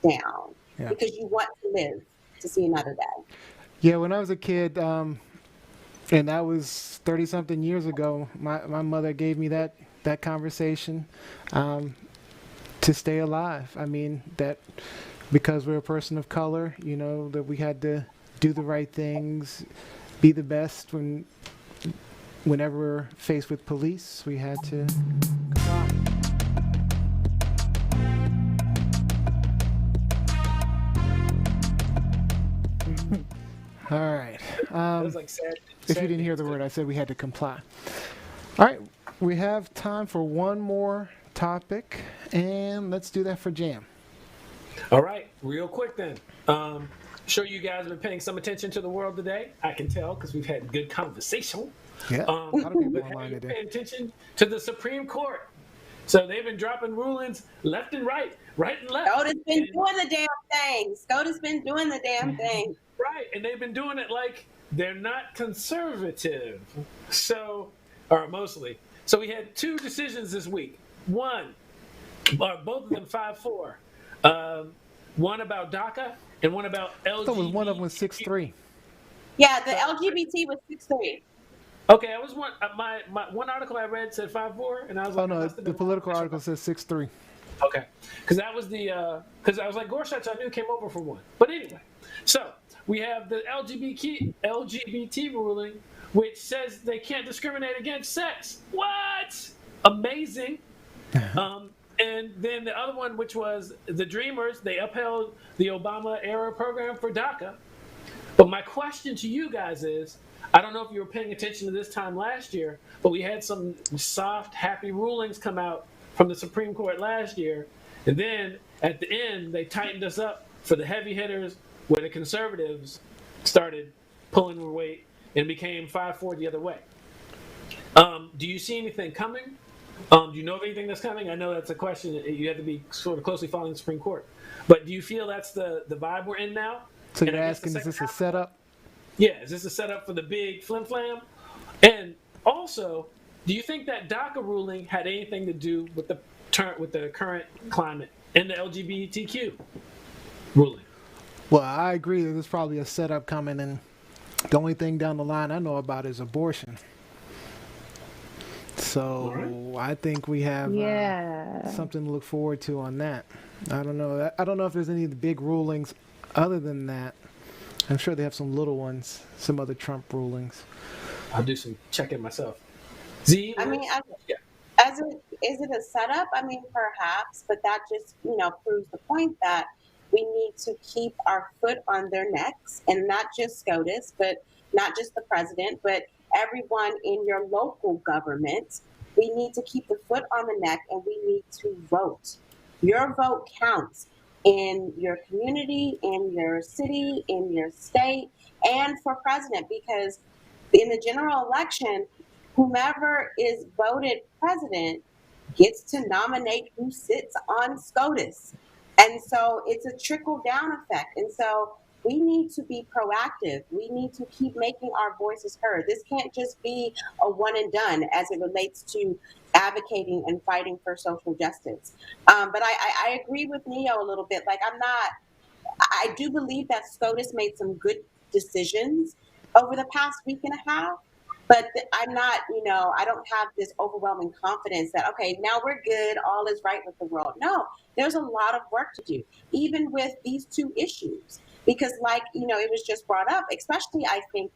down because you want to live to see another day. Yeah, when I was a kid, and that was 30-something years ago, my mother gave me that conversation to stay alive. I mean, that because we're a person of color, that we had to do the right things, be the best whenever we're faced with police, we had to comply. All right. That was like sad. If you didn't hear the word, I said we had to comply. All right. We have time for one more topic, and let's do that for Jam. All right. Real quick then. Sure you guys have been paying some attention to the world today. I can tell because we've had good conversation. Yeah, a lot of people online today. today. Paying attention to the Supreme Court. So they've been dropping rulings left and right and left. SCOTUS been doing the damn thing. SCOTUS been doing the damn thing. Right, and they've been doing it like they're not conservative. So, or mostly. So we had two decisions this week. One, or both of them 5-4. One about DACA and one about LGBT. I thought one of them was 6-3. Yeah, the LGBT was 6-3. Okay, I was my one article I read said 5-4, and I was like, oh no, the political article says 6-3. Okay, because that was because I was like, Gorsuch, I knew came over for one. But anyway, so we have the LGBT ruling, which says they can't discriminate against sex. What? Amazing. And then the other one, which was the Dreamers, they upheld the Obama-era program for DACA. But my question to you guys is, I don't know if you were paying attention to this time last year, but we had some soft, happy rulings come out from the Supreme Court last year. And then at the end, they tightened us up for the heavy hitters, where the conservatives started pulling their weight and became 5-4 the other way. Do you see anything coming? Do you know of anything that's coming? I know that's a question that you have to be sort of closely following the Supreme Court. But do you feel that's the vibe we're in now? So you're asking, is this a setup? Yeah, is this a setup for the big flim-flam? And also, do you think that DACA ruling had anything to do with the with the current climate and the LGBTQ ruling. Well, I agree that there's probably a setup coming, and the only thing down the line I know about is abortion. So I think we have something to look forward to on that. I don't know. I don't know if there's any big rulings other than that. I'm sure they have some little ones, some other Trump rulings. I'll do some checking myself. Z, I mean, is it a setup? I mean, perhaps, but that just proves the point that we need to keep our foot on their necks, and not just SCOTUS, but not just the president, but everyone in your local government. We need to keep the foot on the neck, and we need to vote. Your vote counts in your community, in your city, in your state, and for president, because in the general election, whomever is voted president gets to nominate who sits on SCOTUS. And so it's a trickle down effect. And so we need to be proactive. We need to keep making our voices heard. This can't just be a one and done as it relates to advocating and fighting for social justice. But I agree with Neo a little bit. Like, I do believe that SCOTUS made some good decisions over the past week and a half. But I'm not, I don't have this overwhelming confidence that, okay, now we're good, all is right with the world. No, there's a lot of work to do, even with these two issues. Because it was just brought up, especially I think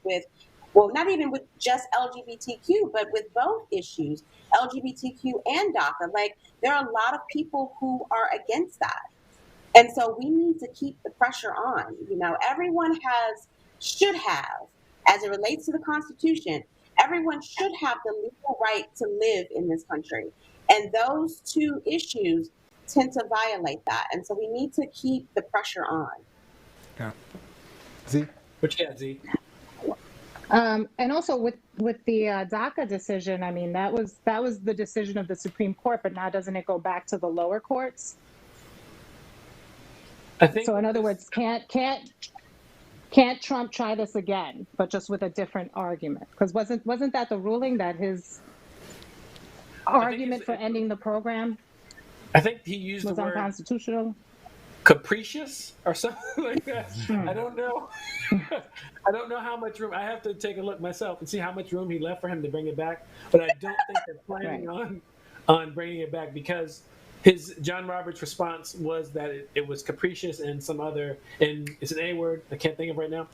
not even with just LGBTQ, but with both issues, LGBTQ and DACA. Like, there are a lot of people who are against that. And so we need to keep the pressure on. Everyone should have, as it relates to the Constitution, everyone should have the legal right to live in this country. And those two issues tend to violate that. And so we need to keep the pressure on. Yeah. Z? What you got, Z? And also with the DACA decision, I mean, that was the decision of the Supreme Court, but now doesn't it go back to the lower courts? I think so. In other words, can't Trump try this again, but just with a different argument? Because wasn't that the ruling, that his argument for ending the program I think he used was the word unconstitutional? Capricious or something like that. I don't know. I don't know how much room. I have to take a look myself and see how much room he left for him to bring it back. But I don't think they're planning on bringing it back, because John Roberts' response was that it was capricious and some other, and it's an A word I can't think of right now.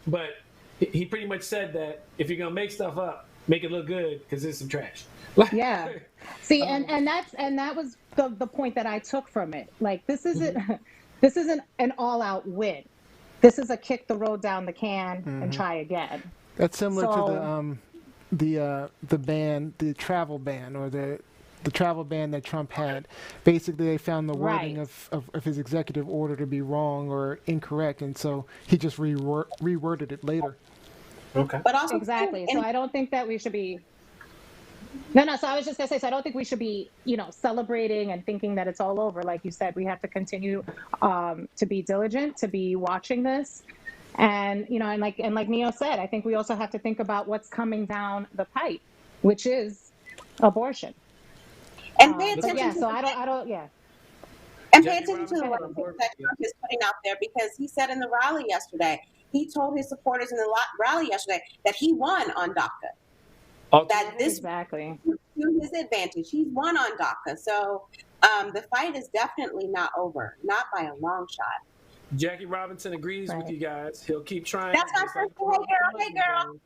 But he pretty much said that if you're gonna make stuff up, make it look good, because it's some trash. Yeah. See, and that was the point that I took from it. Like, this isn't an all-out win. This is a kick the road down the can and try again. That's similar to the ban, the travel ban, or the travel ban that Trump had. Basically, they found the wording of his executive order to be wrong or incorrect, and so he just reworded it later. Okay. But also exactly. So I don't think that we should be. No. So I was just gonna say. So I don't think we should be, celebrating and thinking that it's all over. Like you said, we have to continue to be diligent, to be watching this, and and like Neo said, I think we also have to think about what's coming down the pipe, which is abortion. And pay attention. Yeah. So I don't. Yeah. And pay attention to the language that Trump is putting out there, because he said in the rally yesterday, he told his supporters in the rally yesterday that he won on DACA. That this exactly to his advantage. He's won on DACA. So the fight is definitely not over, not by a long shot. Jackie Robinson agrees with you guys. He'll keep trying. That's my first hey girl.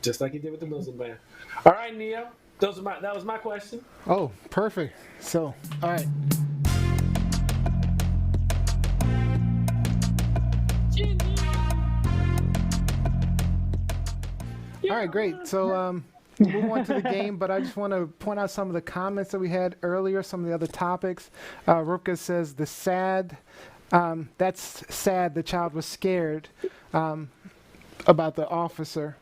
Just like he did with the Muslim ban. All right, Neo. That was my question. Oh, perfect. So, all right. All right, great. So we'll move on to the game, but I just want to point out some of the comments that we had earlier, some of the other topics. Rupka says, that's sad the child was scared about the officer.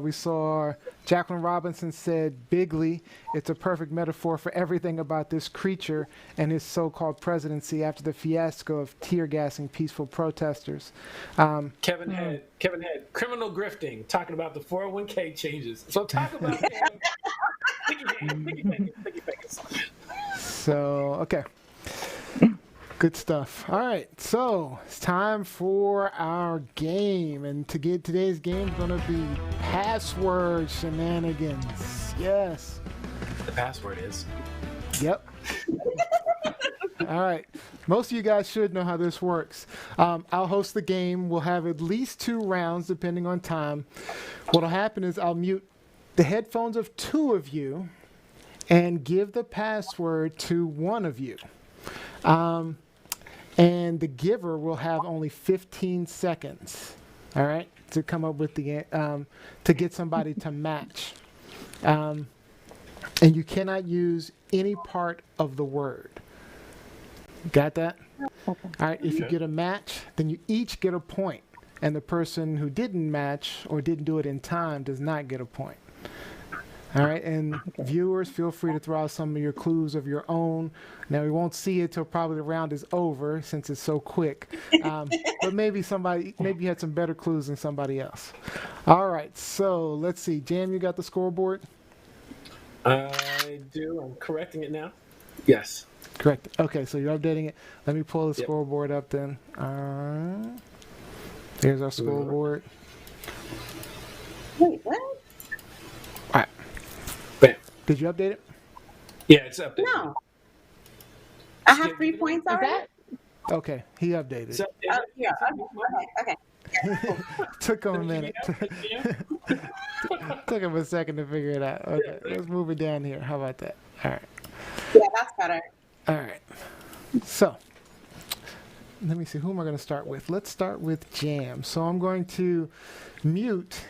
We saw Jacqueline Robinson said, bigly, it's a perfect metaphor for everything about this creature and his so-called presidency after the fiasco of tear gassing peaceful protesters. Kevin had criminal grifting, talking about the 401k changes. So talk about Piggy fingers. So, okay. Good stuff. All right, so it's time for our game. And to get today's game is going to be password shenanigans. Yes. The password is. Yep. All right. Most of you guys should know how this works. I'll host the game. We'll have at least 2 rounds depending on time. What'll happen is I'll mute the headphones of 2 of you and give the password to 1 of you. And the giver will have only 15 seconds, all right, to come up with the to get somebody to match. And you cannot use any part of the word. Got that? Okay. All right, if you get a match, then you each get a point. And the person who didn't match or didn't do it in time does not get a point. All right, and viewers, feel free to throw out some of your clues of your own. Now, we won't see it till probably the round is over since it's so quick. But maybe you had some better clues than somebody else. All right, so let's see. Jam, you got the scoreboard? I do. I'm correcting it now. Yes. Correct. Okay, so you're updating it. Let me pull the scoreboard up then. Here's our scoreboard. Wait, what? All right. Bam. Did you update it? Yeah, it's updated. No. I have 3 points Is already. that? Okay, he updated It's it. updated. Oh, yeah. Okay. Took him a minute. Took him a second to figure it out. Okay, let's move it down here. How about that? All right. Yeah, that's better. All right. So, let me see. Who am I going to start with? Let's start with Jam. So I'm going to mute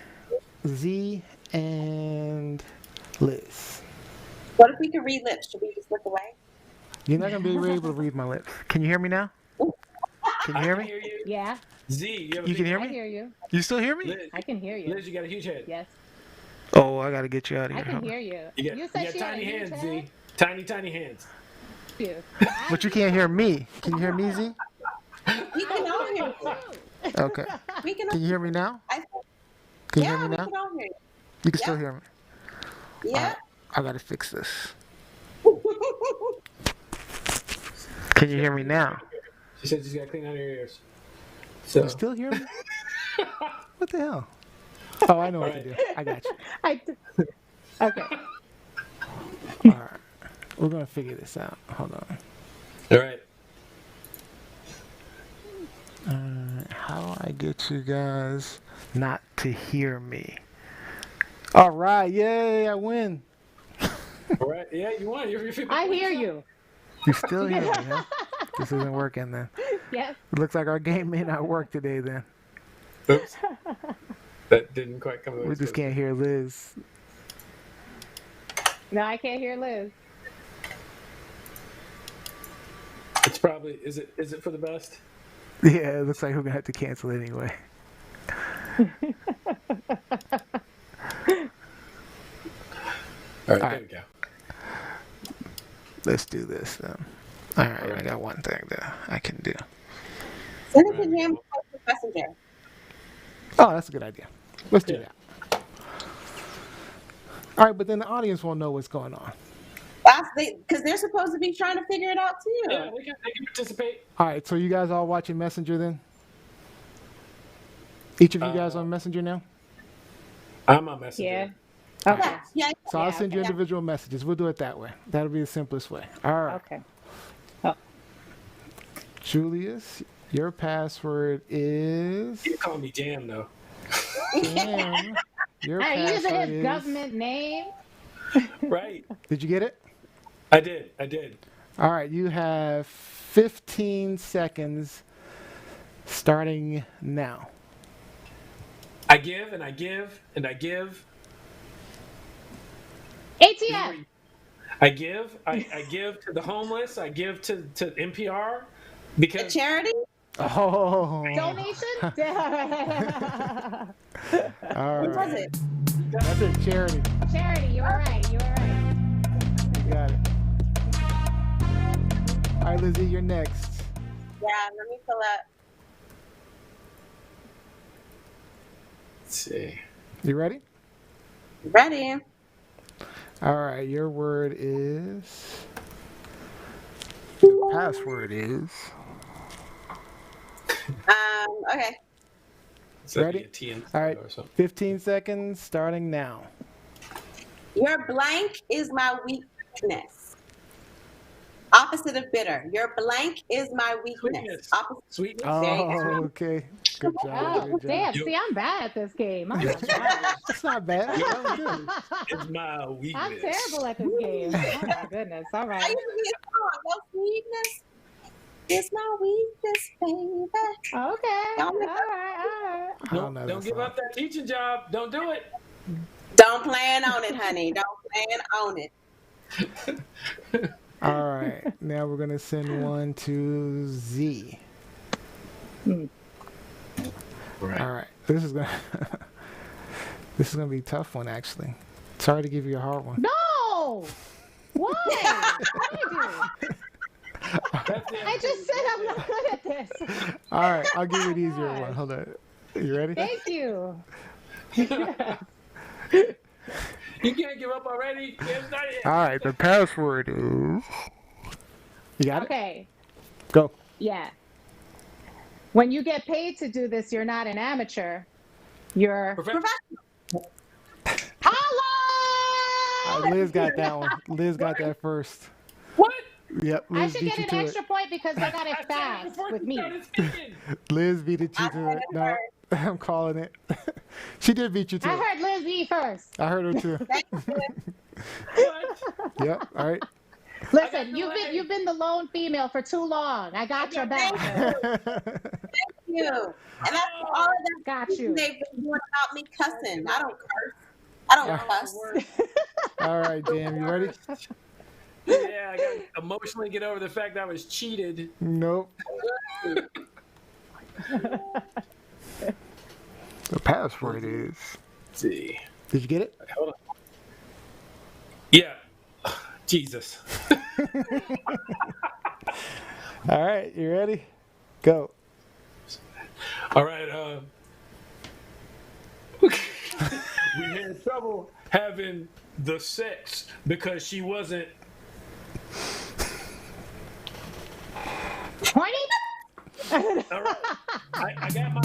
Z and Liz. What if we could read lips? Should we just look away? You're not going to be able to read my lips. Can you hear me now? Can you hear I can me? hear you. Yeah, Z, you, You can hear I me? hear you. You still hear me? Liz, I can hear you. Liz, you got a huge head. Yes, Oh, I got to get you out of I here. can Hold on. hear you. You You got said she had tiny a huge hands, head? Z. Tiny hands. You. But you can't hear me. Can you hear me, Z? We can all hear you. Okay. We can. Can you hear me now? I, Can you yeah, hear me we now? can all hear you. You can still Yeah. hear me. Yeah. I got to fix this. Can you hear me now? She said she's got to clean out her ears. So. You still hear me? What the hell? Oh, I know what to do. I got you. Okay. All right. We're going to figure this out. Hold on. All right. How do I get you guys not to hear me? All right. Yay, I win. All right. Yeah, you won. You're I hear you. You still hear me, huh? This isn't working then. Yes. It looks like our game may not work today then. Oops. That didn't quite come. We just can't hear Liz. No, I can't hear Liz. It's probably. Is it for the best? Yeah, it looks like we're going to have to cancel it anyway. All right. All There right. we go. Let's do this then. All right, I got one thing that I can do. Send it to Jam Messenger. Oh, that's a good idea. Let's do Yeah. that. All right, but then the audience won't know what's going on. That's because they're supposed to be trying to figure it out too. Yeah, they can participate. All right, so you guys all watching Messenger then? Each of you guys on Messenger now? I'm on Messenger. Yeah. Okay. Yeah. So I'll Yeah, send you okay. individual messages. We'll do it that way. That'll be the simplest way. All right. Okay. Julius, your password is You call me Jam though. Jam. Your Are you using password his is government name? Right. Did you get it? I did. All right, you have 15 seconds starting now. I give and I give and I give. ATF. I give to the homeless. I give to NPR A because charity? Oh. Donation? All What was right. it? That's it, charity. Charity, you were right. You were right. You got it. All right, Lizzie, you're next. Yeah, let me pull up. let's see. You ready? Ready? All right, your word is. The password is. Okay. So it'd be Ready? a T in All right, or something. 15 seconds starting now. Your blank is my weakness. Opposite of bitter. Your blank is my weakness. Sweetness. Opposite. Sweetness. There you Oh, go. okay. Good job. Oh, Good job. damn. Yo. See, I'm bad at this game. Oh, Your my gosh. That's not bad. That was good. It's my weakness. I'm terrible at this game. Oh, my goodness. All I right. used to be a song. Your sweetness is my weakness, baby. Okay. All Don't- right. I Don't, know don't that give song. up that teaching job. Don't do it. Don't plan on it, honey. Don't plan on it. All right. Now we're going to send one to Z. Right. All right. This is going to be a tough one, actually. Sorry to give you a hard one. No! Why? What did I do? I just said I'm not good at this. All right. I'll give you an easier one. Hold on. You ready? Thank you. You can't give up already. It's not it. All right. The password is. You got it? Okay. Go. Yeah. When you get paid to do this, you're not an amateur. You're. Professional. Hello! Liz got that one. Liz got that first. What? Yep. I Liz should beat get you an to extra point because I got it I said it fast before with you me. started speaking. it. Liz beat you to it. No, I'm calling it. She did beat you to I it. heard Lizzie first. I heard her too. What? Yep. All right. Listen, no way. you've been the lone female for too long. I got your back. You. And that's all of that Got reason you. they've been doing about me cussing. I don't curse. I don't cuss. All right, Jam. You ready? Yeah, I got to emotionally get over the fact that I was cheated. Nope. The password is. Let's see. Did you get it? Hold on. Yeah. Jesus. All right. You ready? Go. All right. We had trouble having the sex because she wasn't. 20? All right. I got my.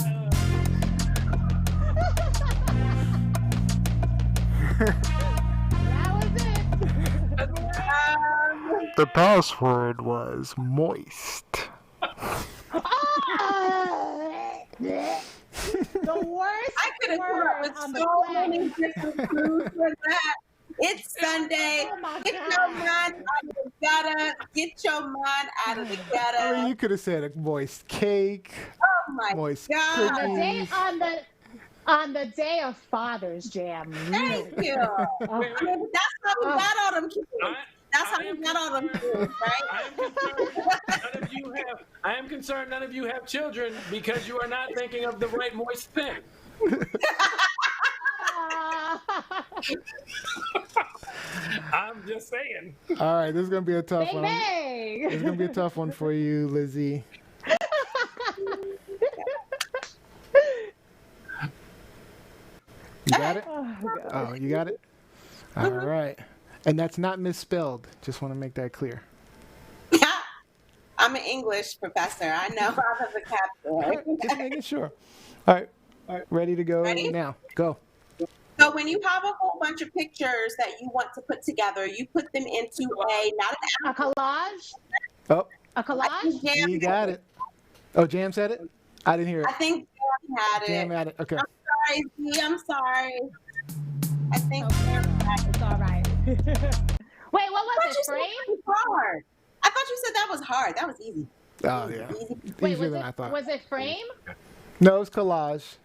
That was it. The password was moist. The worst I could have come up word with on the so many planet. different clues for that. It's Sunday. Oh my Get your God. mind out of the gutter. Get your mind out of the I mean, gutter. you could have said a moist cake, Oh my moist God. On the day cookies. on the day of Father's Jam. Really. Thank you. Oh, I mean, that's how we got all them kids. That's how I we am got all them concerned. kids, right? I am concerned none of you have children because you are not thinking of the right moist thing. I'm just saying. All right, this is gonna be a tough bang one. bang. It's gonna be a tough one for you, Lizzie. You got it? Oh, God. Oh, you got it? All right. And that's not misspelled. Just want to make that clear. I'm an English professor. I know I'm a vocabulary. Just making sure. All right. Ready to go Ready? now. Go. So when you have a whole bunch of pictures that you want to put together, you put them into not an A collage? Oh, A collage? Jam. you got it. Oh, Jam said it? I didn't hear I it. think Jam had it. Jam had it. Okay. I'm sorry, Z. I'm sorry. I think Okay. Jam had it. It's all right. Wait, what I was thought it? you said Frame? that was hard. I thought you said that was hard. That was easy. Oh, yeah. Easy. Wait, Easier was than I it, thought. was it frame? No, it's collage.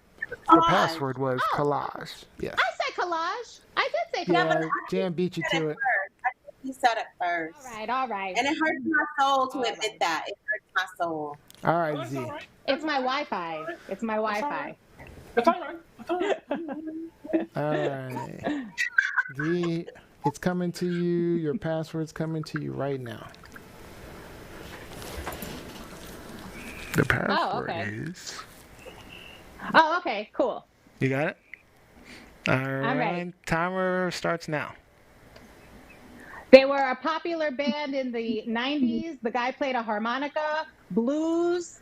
The Collage. password was Oh. collage. Yes. I said collage. I did say collage. Yeah, Jam beat you to it. I think you said it first. All right. And it hurts my soul to All admit right. that. It hurts my soul. All Oh, right, it's Z. all right. It's my Wi-Fi. It's my Wi-Fi. It's all right. It's all right. All right. Z, it's coming to you. Your password's coming to you right now. The password okay. is. Oh, okay. Cool. You got it? All right. ready. Timer starts now. They were a popular band in the 90s. The guy played a harmonica, blues.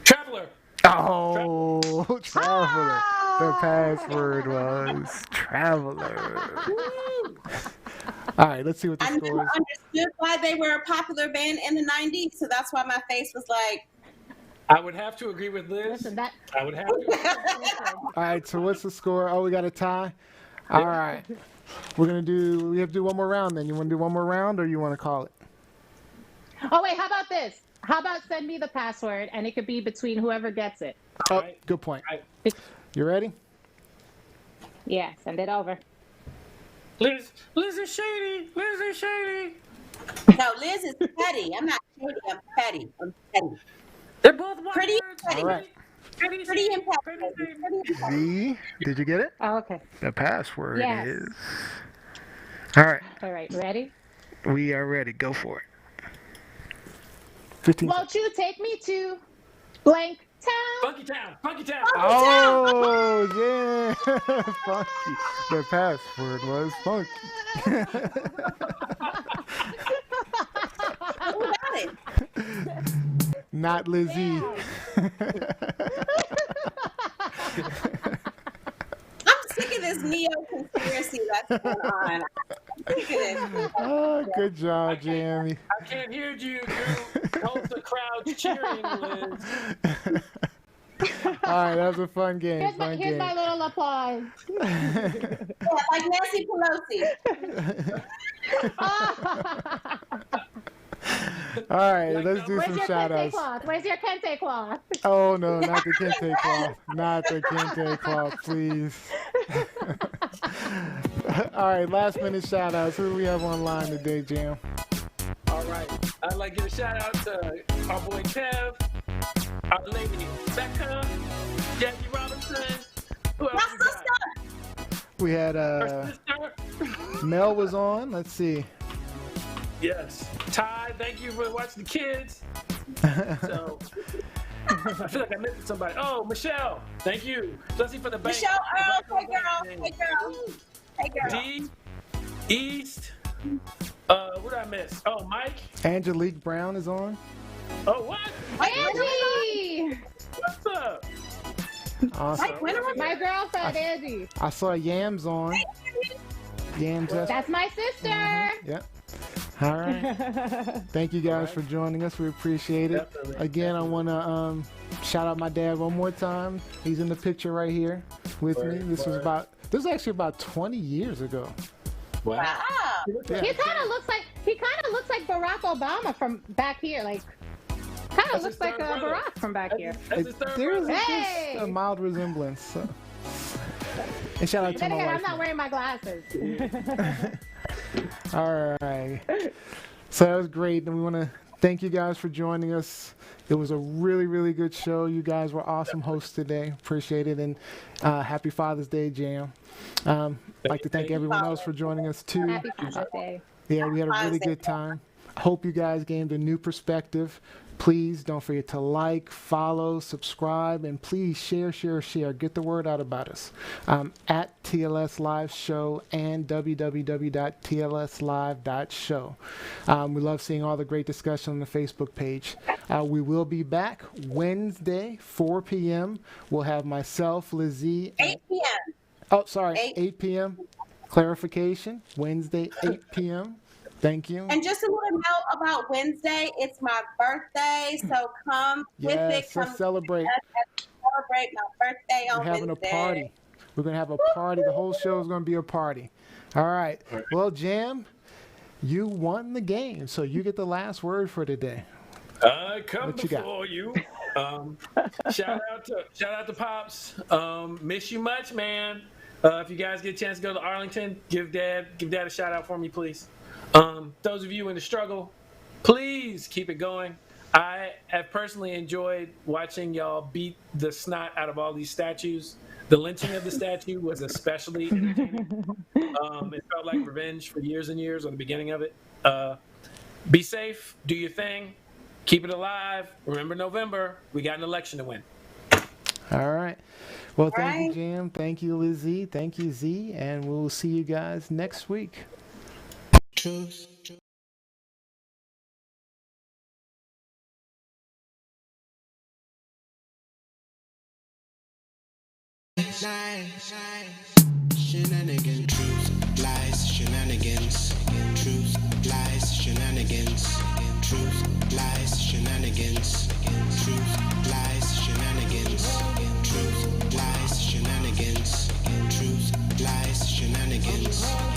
Traveler. Oh, Traveler. The Ah! password was Traveler. All right, let's see what the I never score is. understood why they were a popular band in the 90s, so that's why my face was like, I would have to agree with Liz. Listen, that. I would have to. All right, so what's the score? Oh, we got a tie. All right, we have to do one more round. Then you want to do one more round, or you want to call it? Oh, wait, how about this? How about send me the password and it could be between whoever gets it? Oh, Right. good point. Right. You ready? Yeah, send it over. Liz is shady. Liz is shady. no, Liz is petty. I'm not shady, I'm petty. I'm petty. They're both one Pretty words. petty. All right. Pretty Pretty and petty. Pretty Pretty and petty. Z, did you get it? Oh, okay. The password Yes. is. All right, All right, ready? we are ready. Go for it. 15 Won't you take me to blank town? Funky Town. Funky Town. Oh, yeah. Funky. The password was funky. Who got it? Not Lizzie. I'm sick of this neo conspiracy that's going on. I'm sick of this. Oh, good job, Jamie. I can't hear you. You hold the crowd cheering, Liz. All right, that was a fun game. Here's my little applause. Yeah, like Nancy Pelosi. All right, Like let's do Where's some your shout kente outs. cloth? Where's your kente cloth? Oh, no, not the kente cloth. Not the kente cloth, please. All right, last minute shout outs. Who do we have online today, Jam? All right. I'd like to give a shout out to our boy Kev, our lady Becca, Jackie Robinson. Who else My we got? sister. We had Our sister. Mel was on. Let's see. Yes. Ty, thank you for watching the kids. So I feel like I missed somebody. Oh, Michelle, thank you. Especially for the bank. Michelle Earl, hey girl, hey girl, hey girl. D, East. What did I miss? Oh, Mike. Angelique Brown is on. Oh, what? Angie! What's up? Awesome. Mike, when are we? My girlfriend, Angie. I saw Yams on. Yams. That's my sister. Yep. All right. Thank you guys for joining us. We appreciate it. Definitely, Again, I want to shout out my dad one more time. He's in the picture right here with me. This was actually about 20 years ago. Wow. Wow. Yeah. He kind of looks like Barack Obama from back here. Like, kind of That's looks his like third brother. Barack from back here. That's his third There's brother. Hey! a mild resemblance. So. And shout out to Then my again, I'm wife. not wearing my glasses. All right. So that was great. And we want to thank you guys for joining us. It was a really, really good show. You guys were awesome hosts today. Appreciate it. And happy Father's Day, Jam. I'd like to thank everyone else for joining us, too. Happy Father's Day. Yeah, we had a really good time. I hope you guys gained a new perspective. Please don't forget to like, follow, subscribe, and please share. Get the word out about us. At TLS Live Show and www.tlslive.show. We love seeing all the great discussion on the Facebook page. We will be back Wednesday, 4 p.m. We'll have myself, Lizzie. 8 p.m. Oh, sorry, 8 p.m. Clarification, Wednesday, 8 p.m. Thank you. And just a little note about Wednesday, it's my birthday, so come with it. Yes, Come let's celebrate. celebrate my birthday on We're having Wednesday. a party. We're going to have a party. The whole show is going to be a party. All right. Well, Jam, you won the game, so you get the last word for today. I come What you got? before you. Shout out to Pops. Miss you much, man. If you guys get a chance to go to Arlington, give Dad a shout out for me, please. Those of you in the struggle, please keep it going. I have personally enjoyed watching y'all beat the snot out of all these statues. The lynching of the statue was especially entertaining. It felt like revenge for years and years, or the beginning of it. Be safe, do your thing, keep it alive. Remember November, we got an election to win. All right. Well, thank you, Right. Jam. Thank you, Lizzie. Thank you, Z. And we'll see you guys next week. Truth. Lies, shenanigans, truth, lies, shenanigans, truth, lies, shenanigans, truth, lies, shenanigans, truth, lies, shenanigans, truth, lies, shenanigans, truth, lies, shenanigans.